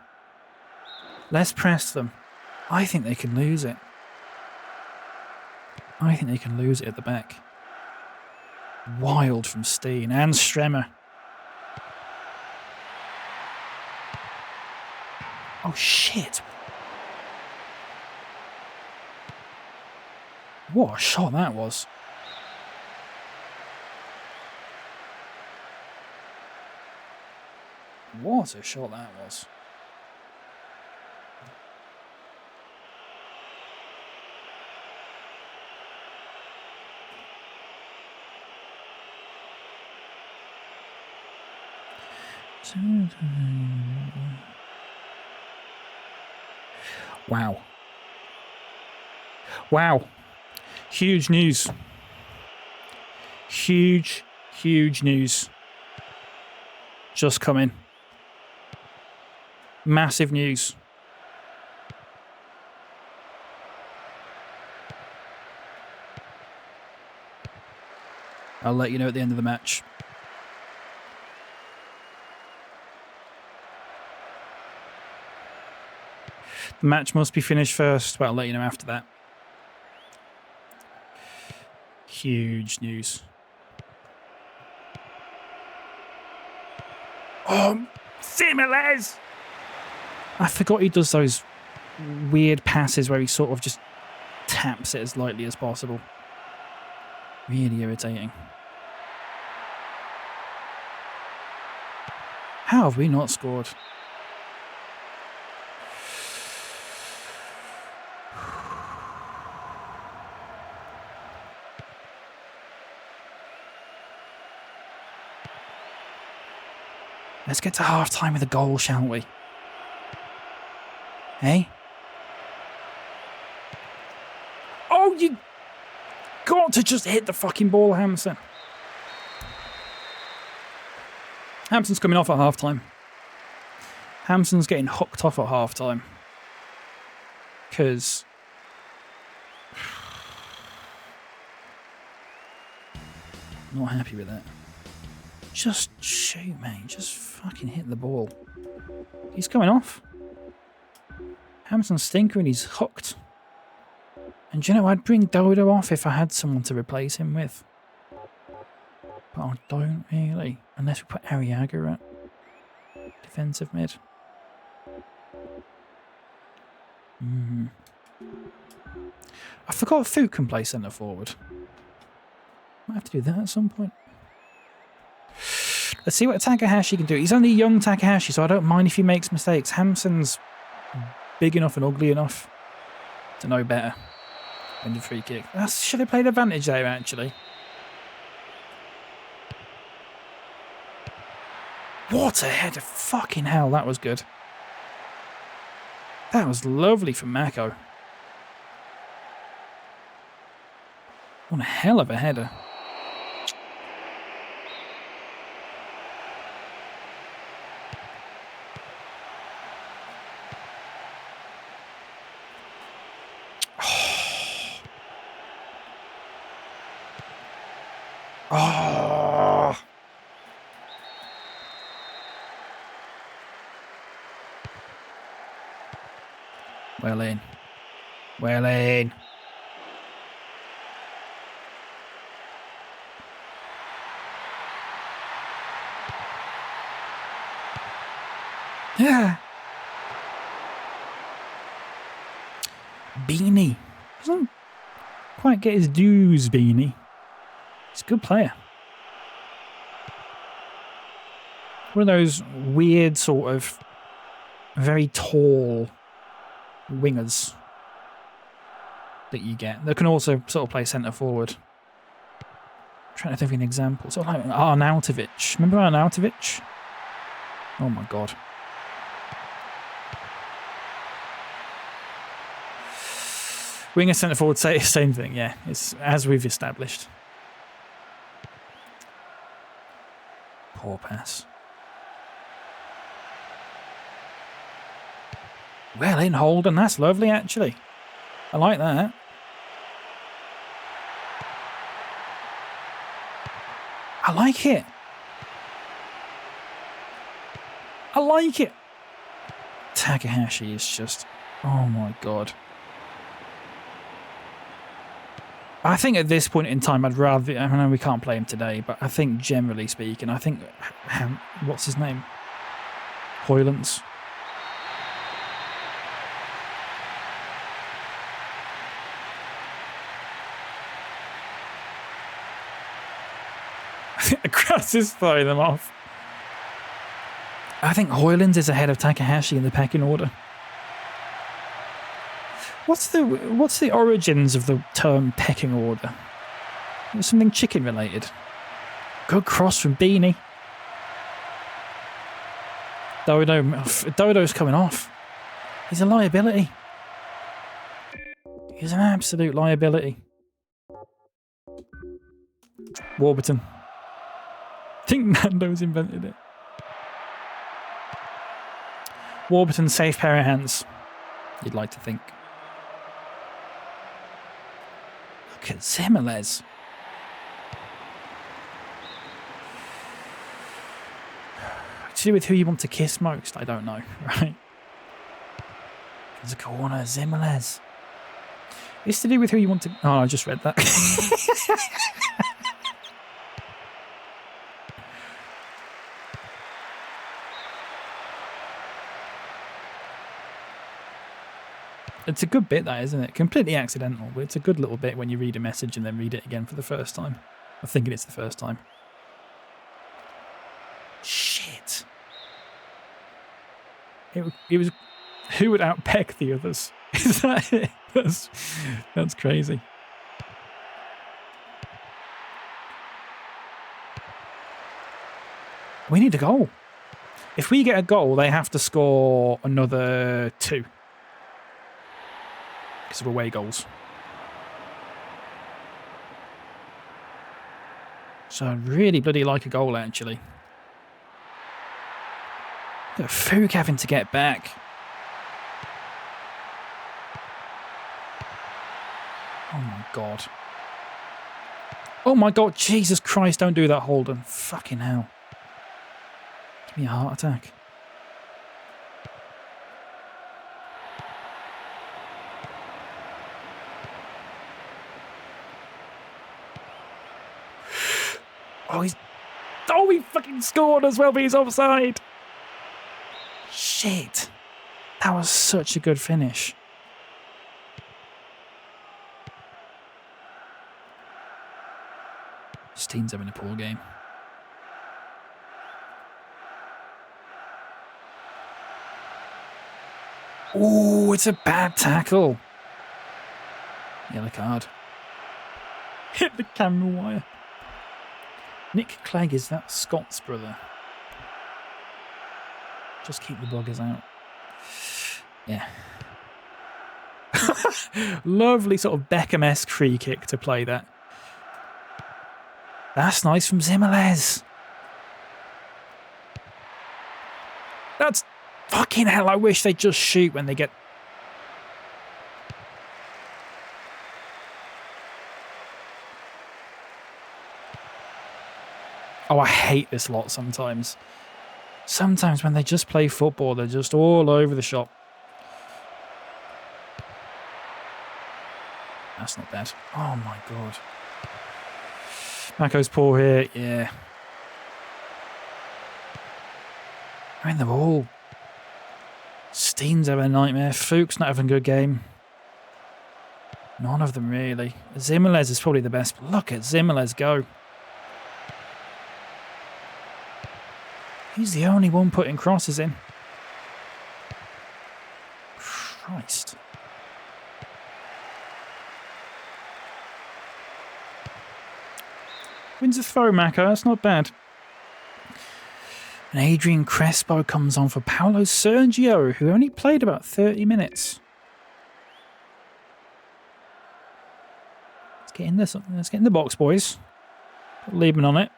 Let's press them. I think they can lose it. I think they can lose it at the back. Wild from Steen and Stremmer. Oh, shit. What a shot that was. What a shot that was. Wow. Wow. Huge news. Huge news. Just come in. Massive news. I'll let you know at the end of the match. The match must be finished first, but I'll let you know after that. Huge news. Oh, Similes! I forgot he does those weird passes where he sort of just taps it as lightly as possible. Really irritating. How have we not scored? Let's get to half-time with a goal, shan't we? Hey? Oh, you got to just hit the fucking ball, Hampson. Hampson's coming off at half-time. Hampson's getting hooked off at half-time. Because... not happy with that. Just shoot, mate. Just fucking hit the ball. He's coming off. Hampson's stinkering. He's hooked. And you know, I'd bring Dodo off if I had someone to replace him with. But I don't really. Unless we put Arriaga at defensive mid. I forgot Foot can play centre forward. Might have to do that at some point. Let's see what Takahashi can do. He's only young Takahashi, so I don't mind if he makes mistakes. Hampson's big enough and ugly enough to know better than the free kick. I should have played advantage there, actually. What a header. Fucking hell, that was good. That was lovely from Mako. What a hell of a header. Oh. Well in. Well in. Yeah. Beanie. Doesn't quite get his dues, Beanie. He's a good player. One of those weird sort of very tall wingers that you get. That can also sort of play centre forward. I'm trying to think of an example. Sort of like Arnautovic. Remember Arnautovic? Oh my god. Winger centre forward, same thing, yeah. It's as we've established. Poor pass. Well in, Holden. That's lovely, actually. I like that. I like it. I like it. Takahashi is just... oh my god. I think at this point in time, I'd rather... I know we can't play him today, but I think generally speaking, I think... what's his name? Hoylands. I think the grass is throwing them off. I think Hoylands is ahead of Takahashi in the pecking order. What's the origins of the term pecking order? It was something chicken related. Good cross from Beanie. Dodo's coming off. He's a liability. He's an absolute liability. Warburton. I think Nando's invented it. Warburton, safe pair of hands. You'd like to think. Look at Similes. to do with who you want to kiss most. I don't know, right? There's a corner, Zimmerles. It's to do with who you want to... Oh, I just read that. It's a good bit, that, isn't it? Completely accidental, but it's a good little bit when you read a message and then read it again for the first time. I'm thinking it's the first time. Shit. It was... Who would outpeck the others? Is that it? That's crazy. We need a goal. If we get a goal, they have to score another 2. Because of away goals. So I'd really bloody like a goal, actually. Look at Fook having to get back. Oh my god. Oh my god, Jesus Christ, don't do that, Holden. Fucking hell. Give me a heart attack. Oh, he fucking scored as well, but he's offside. Shit. That was such a good finish. Steen's having a poor game. Oh, it's a bad tackle. Yellow card. Hit the camera wire. Nick Clegg, is that Scott's brother? Just keep the buggers out. Yeah. Lovely sort of Beckham-esque free kick to play that. That's nice from Zimmerles. That's fucking hell. I wish they'd just shoot when they get... Oh, I hate this lot sometimes. Sometimes when they just play football, they're just all over the shop. That's not bad. Oh my god. Mako's poor here. Yeah. I mean, they're all... Steen's having a nightmare. Fook's not having a good game. None of them really. Zimmerles is probably the best. Look at Zimmerles go. He's the only one putting crosses in. Christ. Wins a throw, Mako. That's not bad. And Adrian Crespo comes on for Paulo Sergio, who only played about 30 minutes. Let's get in this. Let's get in the box, boys. Put Liebman on it.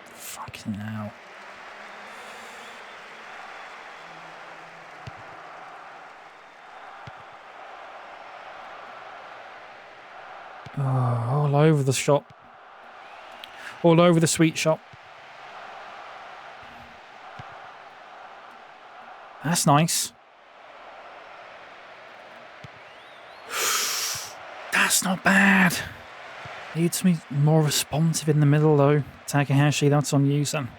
Fucking hell. Oh, all over the shop. All over the sweet shop. That's nice. That's not bad. Needs to be more responsive in the middle, though. Takahashi, that's on you, son.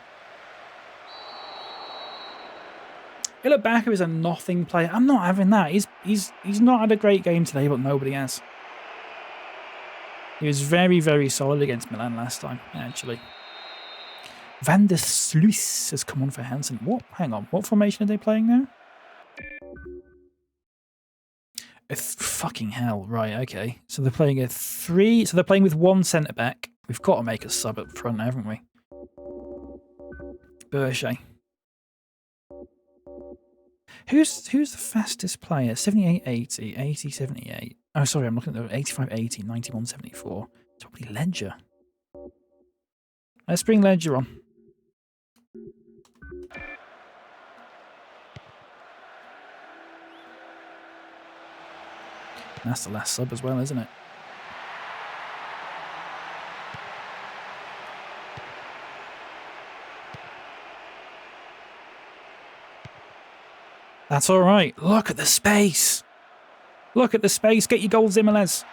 Ilabaka is a nothing player. I'm not having that. He's not had a great game today, but nobody has. He was very, very solid against Milan last time, actually. Van der Sluis has come on for Hansen. What? Hang on. What formation are they playing now? Fucking hell. Right, okay. So they're playing a 3... So they're playing with 1 centre-back. We've got to make a sub up front, haven't we? Berger. Who's the fastest player? 78, 80, 80, 78. Oh, sorry, I'm looking at the 85, 80, 91, 74. It's probably Ledger. Let's bring Ledger on. That's the last sub as well, isn't it? That's all right. Look at the space. Look at the space. Get your goal, Zimmerles.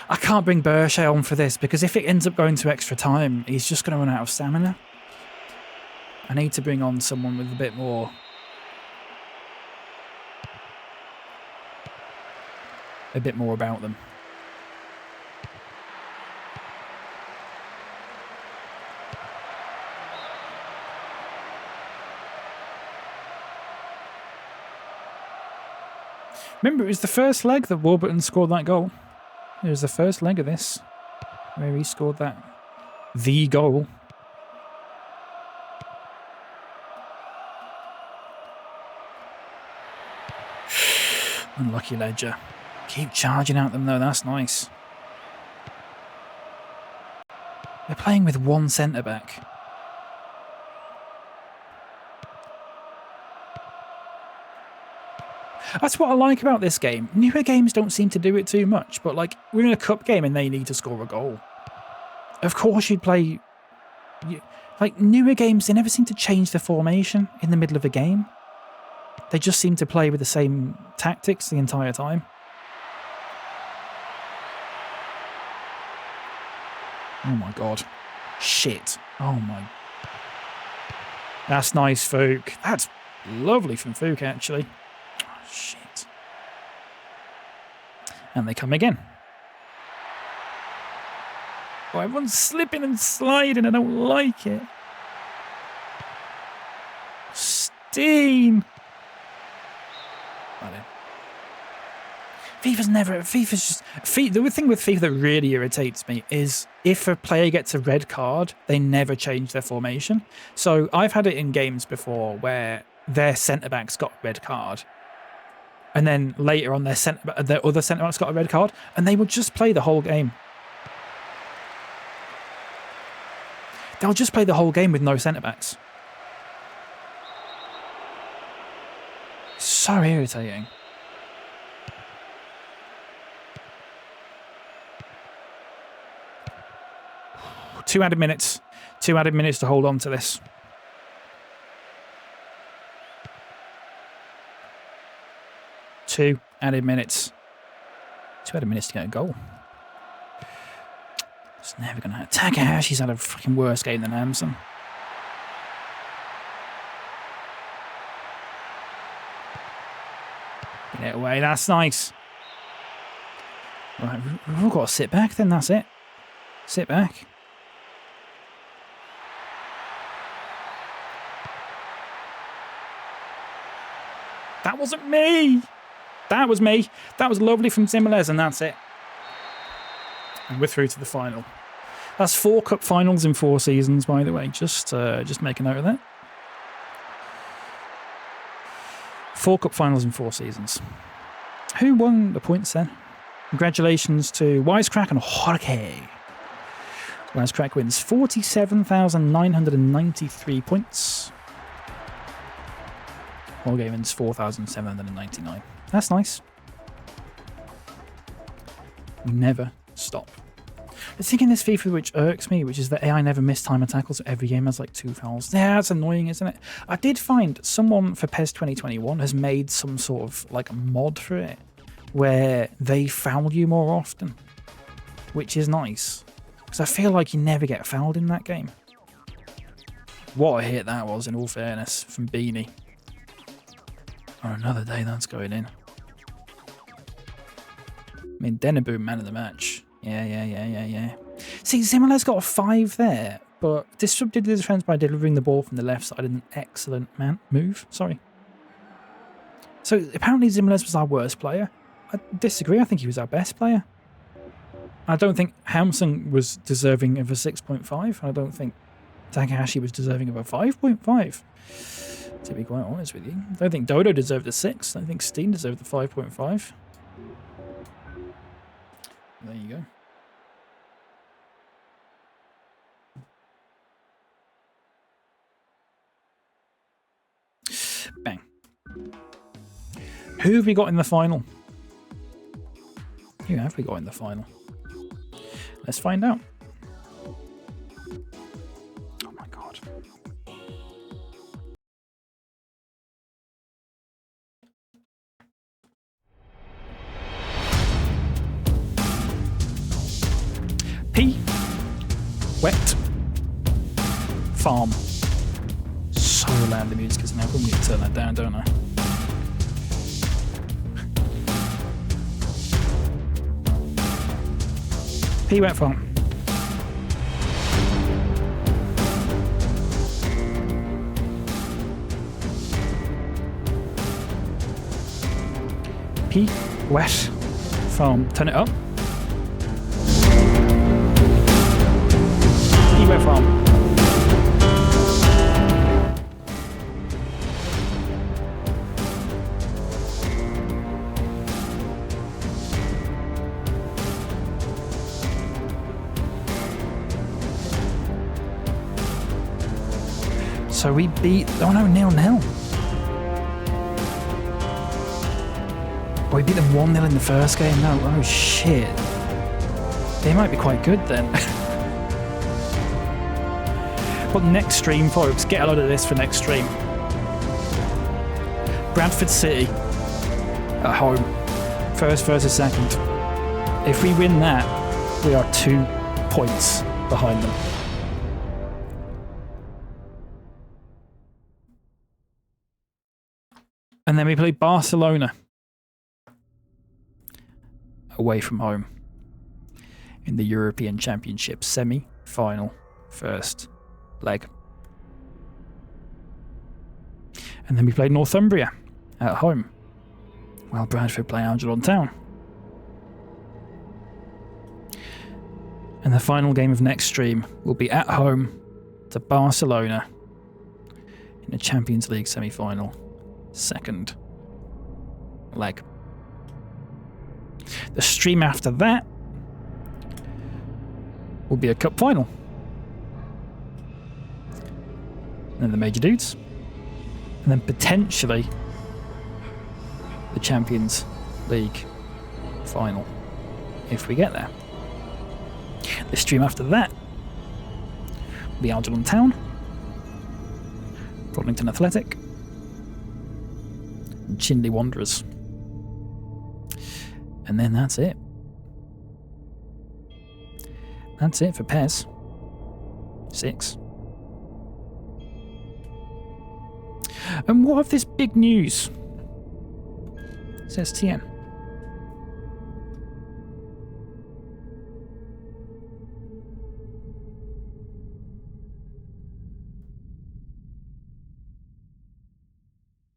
I can't bring Berche on for this because if it ends up going to extra time, he's just going to run out of stamina. I need to bring on someone with a bit more about them. Remember, it was the first leg that Warburton scored that goal. It was the first leg of this where he scored the goal. Unlucky Ledger. Keep charging at them though, that's nice. They're playing with one centre-back. That's what I like about this game. Newer games don't seem to do it too much, but like, we're in a cup game and they need to score a goal. Of course you'd play... Like, newer games, they never seem to change the formation in the middle of a game. They just seem to play with the same tactics the entire time. Oh my god. Shit. Oh my... That's nice, Fook. That's lovely from Fook, actually. Shit. And they come again. Oh, everyone's slipping and sliding. I don't like it. Steen. FIFA's never... FIFA's just... The thing with FIFA that really irritates me is if a player gets a red card, they never change their formation. So I've had it in games before where their centre-back's got a red card. And then later on, their other centre-back's got a red card, and they would just play the whole game. They'll just play the whole game with no centre-backs. So irritating. Two added minutes to hold on to this. Two added minutes to get a goal. It's never going to happen. Takahashi's had a fucking worse game than Amson. Get it away, that's nice. Right, we've all got to sit back then, that's it. Sit back. That wasn't me! That was me. That was lovely from Zimmerles, and that's it. And we're through to the final. That's 4 cup finals in 4 seasons, by the way. Just make a note of that. 4 cup finals in 4 seasons. Who won the points then? Congratulations to Wisecrack and Jorge. Wisecrack wins 47,993 points. Jorge wins 4,799. That's nice. We never stop. The thing in this FIFA which irks me, which is that AI never miss timer tackles. Every game has like 2 fouls. Yeah, that's annoying, isn't it? I did find someone for PES 2021 has made some sort of like a mod for it where they foul you more often, which is nice. Because I feel like you never get fouled in that game. What a hit that was, in all fairness, from Beanie. On another day, that's going in. I mean, Deneboom, man of the match. Yeah. See, Zimmerles got a 5 there, but disrupted the defense by delivering the ball from the left side in an excellent move. Sorry. So apparently Zimmerles was our worst player. I disagree. I think he was our best player. I don't think Hamson was deserving of a 6.5. I don't think Takahashi was deserving of a 5.5. To be quite honest with you. I don't think Dodo deserved a 6. I think Steen deserved the 5.5. There you go. Bang. Who have we got in the final? Who have we got in the final? Let's find out. Oh my god. P. Wet. Farm. So loud the music is now. I'm going to turn that down, don't I? P. Wet Farm. P. Wet Farm. Turn it up. P. Wet Farm. So we beat... Oh no, 0-0. We beat them 1-0 in the first game. No, oh shit. They might be quite good then. But next stream, folks, get a load of this for next stream. Bradford City at home. First versus second. If we win that, we are 2 points behind them. And then we play Barcelona away from home in the European Championship semi-final first leg. And then we play Northumbria at home while Bradford play Algernon Town. And the final game of next stream will be at home to Barcelona in the Champions League semi-final second leg. The stream after that will be a cup final. And then the major dudes. And then potentially the Champions League final if we get there. The stream after that will be Algernon Town, Rodlington Athletic, and Chinley Wanderers. And then that's it. That's it for PES 6. And what of this big news? Says TN.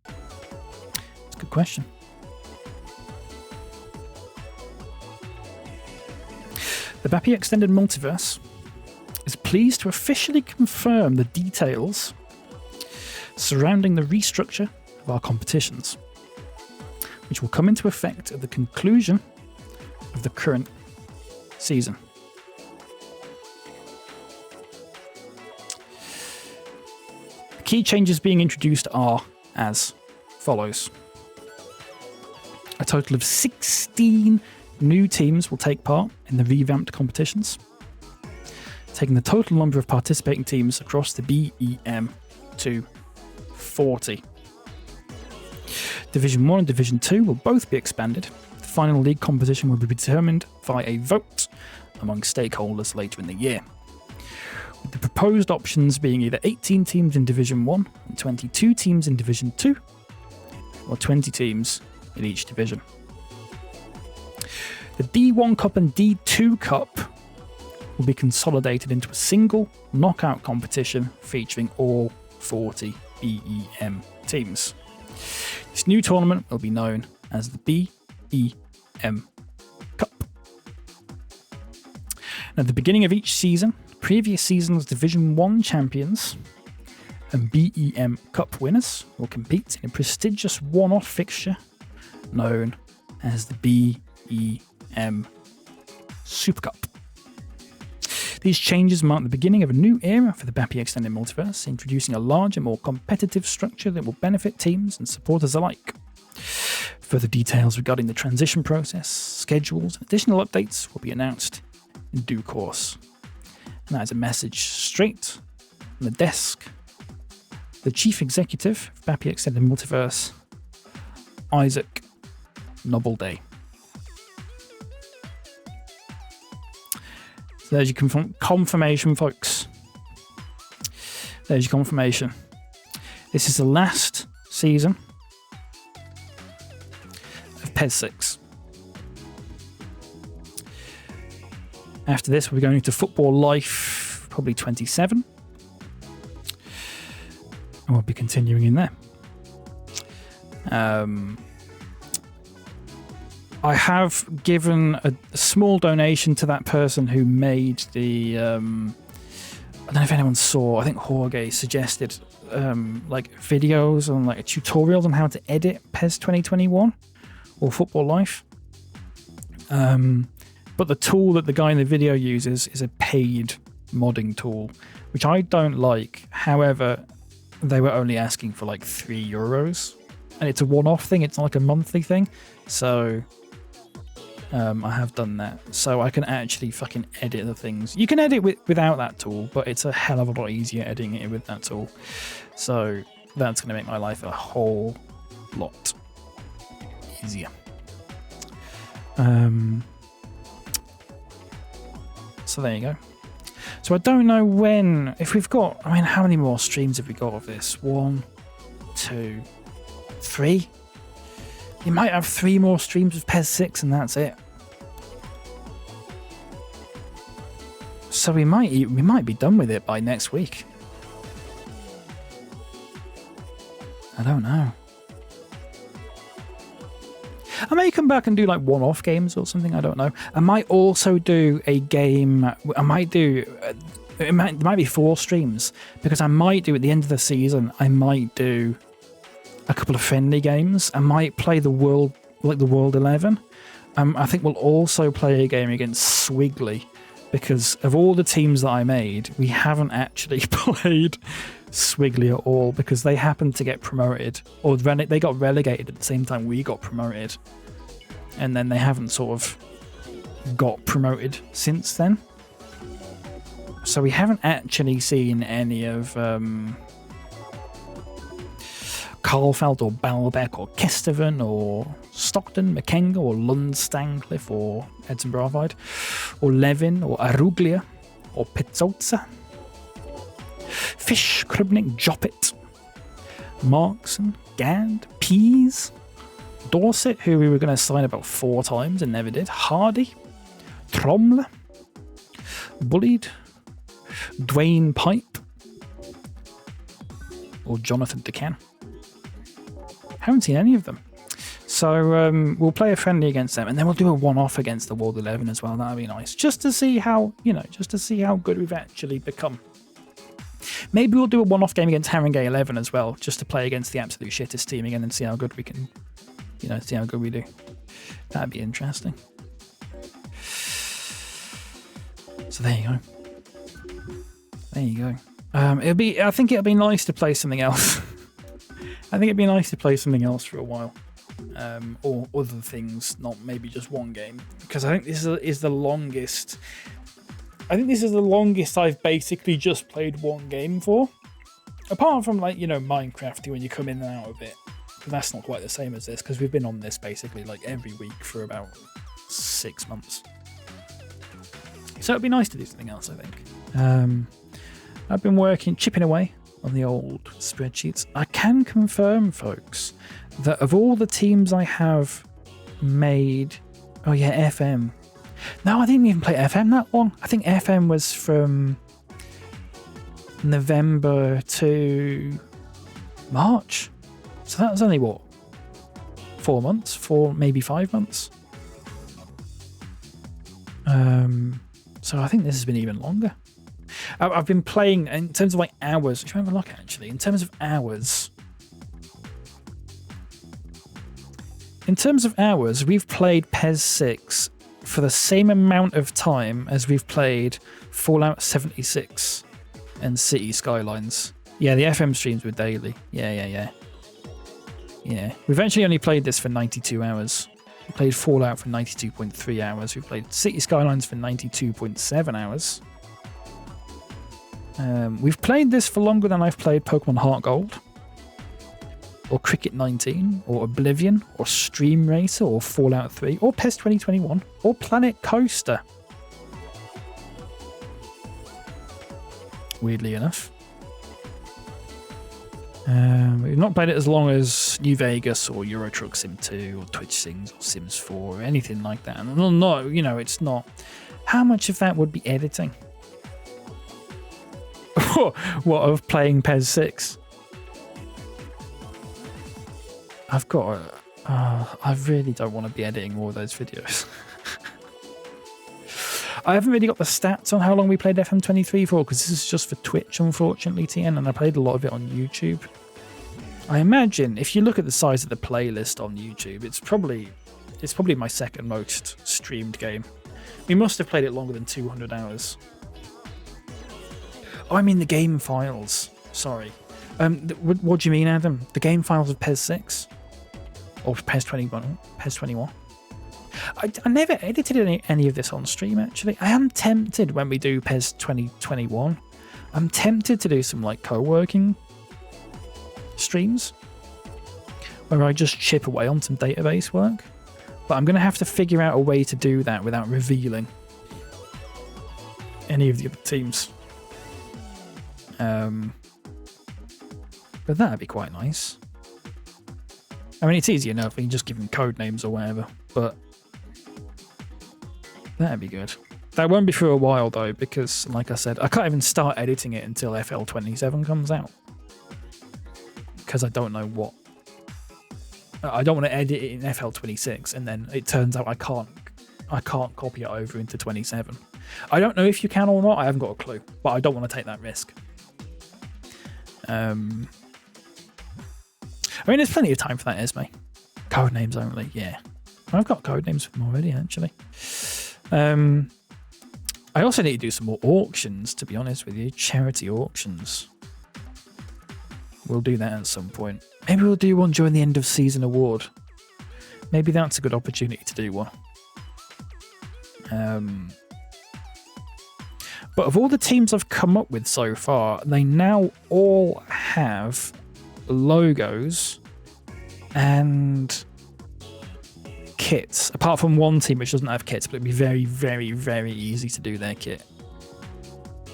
It's a good question. The BapyCal Extended Multiverse is pleased to officially confirm the details surrounding the restructure of our competitions, which will come into effect at the conclusion of the current season. The key changes being introduced are as follows. A total of 16 new teams will take part in the revamped competitions, taking the total number of participating teams across the BEM to 40. Division 1 and Division 2 will both be expanded. The final league composition will be determined via a vote among stakeholders later in the year, with the proposed options being either 18 teams in Division 1 and 22 teams in Division 2, or 20 teams in each division. The D1 Cup and D2 Cup will be consolidated into a single knockout competition featuring all 40 BEM teams. This new tournament will be known as the BEM Cup. And at the beginning of each season, previous season's Division 1 champions and BEM Cup winners will compete in a prestigious one-off fixture known as the BEM Super Cup. These changes mark the beginning of a new era for the BapyCal Extended Multiverse, introducing a larger, more competitive structure that will benefit teams and supporters alike. Further details regarding the transition process, schedules, and additional updates will be announced in due course. And that is a message straight from the desk. The Chief Executive of BapyCal Extended Multiverse, Isaac Nobbleday. So there's your confirmation, folks. There's your confirmation. This is the last season of PES 6. After this, we're going to Football Life, probably 27. And we'll be continuing in there. I have given a small donation to that person who made the... I don't know if anyone saw. I think Jorge suggested like videos and like tutorials on how to edit PES 2021 or Football Life. But the tool that the guy in the video uses is a paid modding tool, which I don't like. However, they were only asking for like €3, and it's a one-off thing. It's not like a monthly thing. So I have done that, so I can actually fucking edit the things. You can edit without that tool, but it's a hell of a lot easier editing it with that tool. So that's going to make my life a whole lot easier. So there you go. So I don't know when, if we've got, I mean, how many more streams have we got of this? 1, 2, 3? You might have 3 more streams of PES 6 and that's it. So we might be done with it by next week. I don't know. I may come back and do like one-off games or something. I don't know. I might also do a game. I might do. There might be 4 streams because I might do at the end of the season. I might do a couple of friendly games. I might play the World 11. I think we'll also play a game against Swiggly because of all the teams that I made, we haven't actually played Swiggly at all because they happened to get promoted, or they got relegated at the same time we got promoted, and then they haven't sort of got promoted since then. So we haven't actually seen any of Carlfeld or Balbeck or Kesteven or Stockton, Makenga or Lund Stancliffe or Edson Bravide or Levin or Aruglia or Pizzozza, Fish, Krubnik, Joppet, Markson, Gand, Pease, Dorset, who we were going to sign about 4 times and never did, Hardy, Tromler, Bullied, Dwayne Pipe, or Jonathan DeCan. Haven't seen any of them. So we'll play a friendly against them, and then we'll do a one-off against the World 11 as well. That'd be nice, just to see how good we've actually become. Maybe we'll do a one-off game against Haringey 11 as well, just to play against the absolute shittest team again and see how good we can, see how good we do. That'd be interesting. So there you go. There you go. I think it'll be nice to play something else. I think it'd be nice to play something else for a while, or other things, not maybe just one game, because I think this is the longest. I think this is the longest I've basically just played one game for, apart from Minecraft when you come in and out of it. But that's not quite the same as this because we've been on this basically like every week for about 6 months. So it'd be nice to do something else, I think. I've been chipping away on the old spreadsheets. I can confirm, folks, that of all the teams I have made... Oh yeah, FM. No, I didn't even play FM that long. I think FM was from November to March. So that was only, 4 months? 4, maybe 5 months? So I think this has been even longer. I've been playing, in terms of hours, try and have a look actually, in terms of hours, we've played PES 6 for the same amount of time as we've played Fallout 76 and City Skylines. Yeah, the FM streams were daily. Yeah. We've actually only played this for 92 hours. We played Fallout for 92.3 hours. We played City Skylines for 92.7 hours. We've played this for longer than I've played Pokemon Heart Gold, or Cricket 19, or Oblivion, or Stream Racer, or Fallout 3, or PES 2021, or Planet Coaster. weirdly enough. We've not played it as long as New Vegas or Euro Truck Sim 2 or Twitch Sings or Sims 4 or anything like that. And no, you know, it's not. How much of that would be editing? What, of playing PES 6? I've got. I really don't want to be editing all of those videos. I haven't really got the stats on how long we played FM23 for, because this is just for Twitch, unfortunately, TN, and I played a lot of it on YouTube. I imagine if you look at the size of the playlist on YouTube, it's probably my second most streamed game. We must have played it longer than 200 hours. Oh, I mean the game files. Sorry. What do you mean, Adam? The game files of PES 6 or PES 21? PES 21. I never edited any of this on stream, actually. I am tempted when we do PES 2021. I'm tempted to do some like co-working streams where I just chip away on some database work. But I'm going to have to figure out a way to do that without revealing any of the other teams. But that'd be quite nice. I mean, it's easy enough. We can just give them code names or whatever. But that'd be good. That won't be for a while, though, because, like I said, I can't even start editing it until FL27 comes out. Because I don't know what. I don't want to edit it in FL26, and then it turns out I can't copy it over into 27. I don't know if you can or not. I haven't got a clue, but I don't want to take that risk. I mean, there's plenty of time for that, Esme. Code names only, yeah. I've got code names for them already, actually. I also need to do some more auctions, to be honest with you. Charity auctions. We'll do that at some point. Maybe we'll do one during the end of season award. Maybe that's a good opportunity to do one. But of all the teams I've come up with so far, they now all have logos and kits. Apart from one team which doesn't have kits, but it'd be very, very, very easy to do their kit.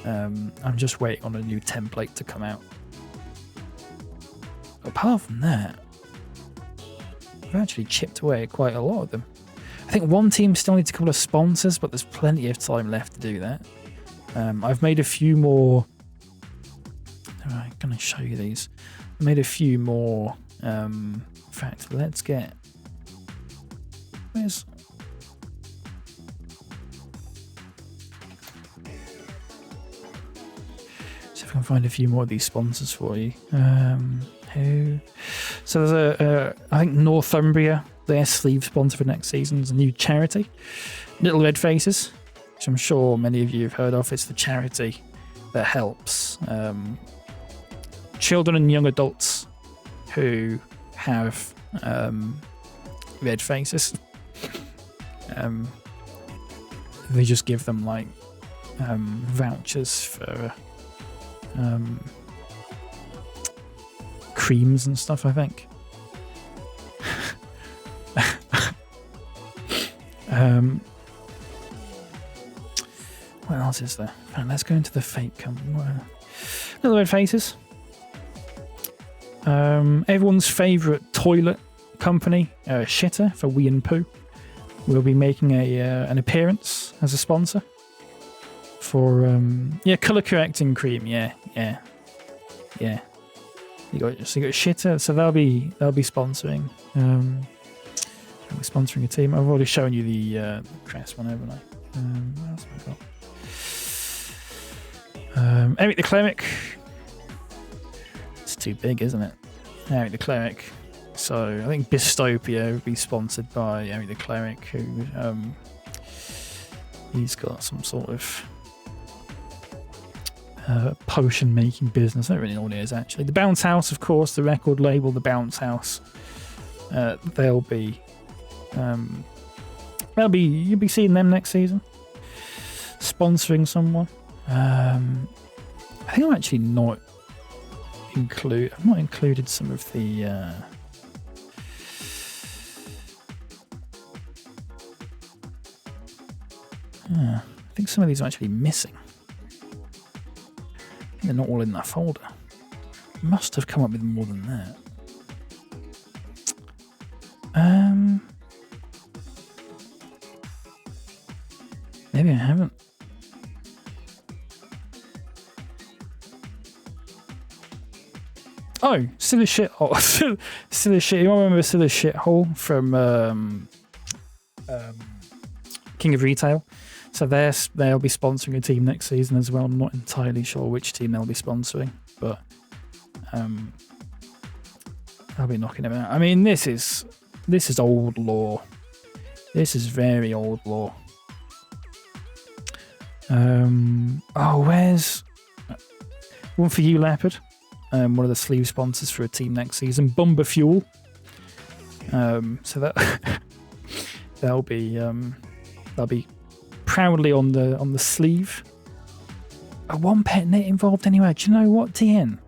I'm just waiting on a new template to come out. Apart from that, I've actually chipped away at quite a lot of them. I think one team still needs a couple of sponsors, but there's plenty of time left to do that. I've made a few more. I'm going to show you these. I made a few more. In fact, let's get. Where's. See if I can find a few more of these sponsors for you. So there's I think Northumbria, their sleeve sponsor for next season, is a new charity, Little Red Faces, which I'm sure many of you have heard of. It's the charity that helps children and young adults who have red faces. They just give them like vouchers for creams and stuff, I think. What else is there? Right, let's go into the fake company. Little Red Faces. Everyone's favourite toilet company, Shitter for Wee and Poo, will be making an appearance as a sponsor for colour correcting cream. Yeah. You got Shitter, so they'll be sponsoring. Sponsoring a team. I've already shown you the crest one, haven't I? What else have I got? Eric the Cleric. It's too big, isn't it? Eric the Cleric. So I think Bistopia will be sponsored by Eric the Cleric, who he's got some sort of potion making business. I don't really know what it is actually. The Bounce House, of course, the record label, the Bounce House. You'll be seeing them next season, sponsoring someone. I think I'm actually not included some of the I think some of these are actually missing. I think They're not all in that folder. Must have come up with more than that. Maybe I haven't. Oh, silly shit hole. Silly shit. You remember silly shit hole from King of Retail? So they'll be sponsoring a team next season as well. I'm not entirely sure which team they'll be sponsoring, but I'll be knocking them out. I mean, this is old law. This is very old law. Oh, where's one for you, Leopard? One of the sleeve sponsors for a team next season, Bumper Fuel. So that they'll be proudly on the sleeve. A one pet knit involved anyway. Do you know what, TN?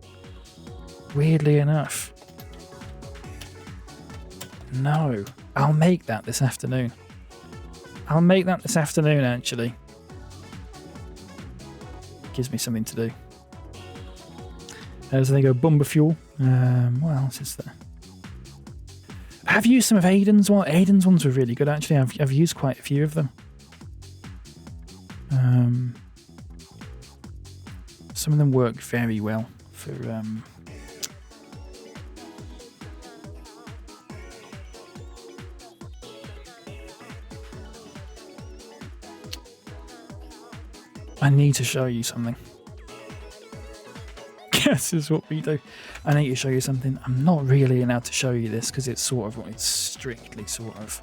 Weirdly enough, no. I'll make that this afternoon. Actually. Gives me something to do. So they go Bumper Fuel. What else is there? I've used some of Aiden's one. Aiden's ones were really good, actually. I've used quite a few of them. Some of them work very well for I need to show you something. This is what we do. I need to show you something. I'm not really allowed to show you this because it's strictly sort of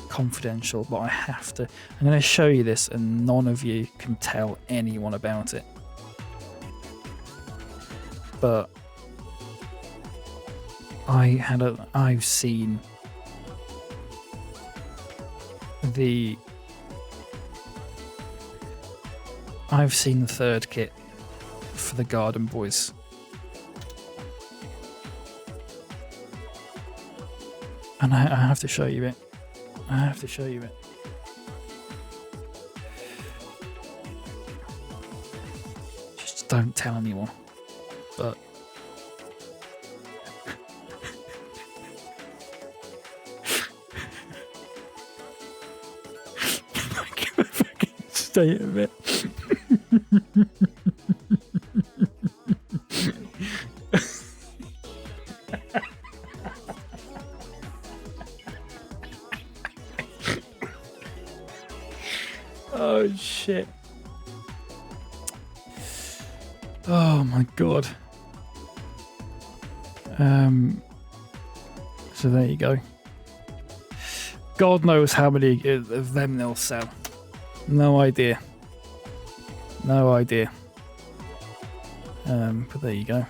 confidential, but I have to. I'm going to show you this and none of you can tell anyone about it. But I've seen the third kit for the Garden Boys. And I have to show you it. Just don't tell anyone. But stay a bit. Oh shit. Oh my god. So there you go. God knows how many of them they'll sell. No idea. But there you go.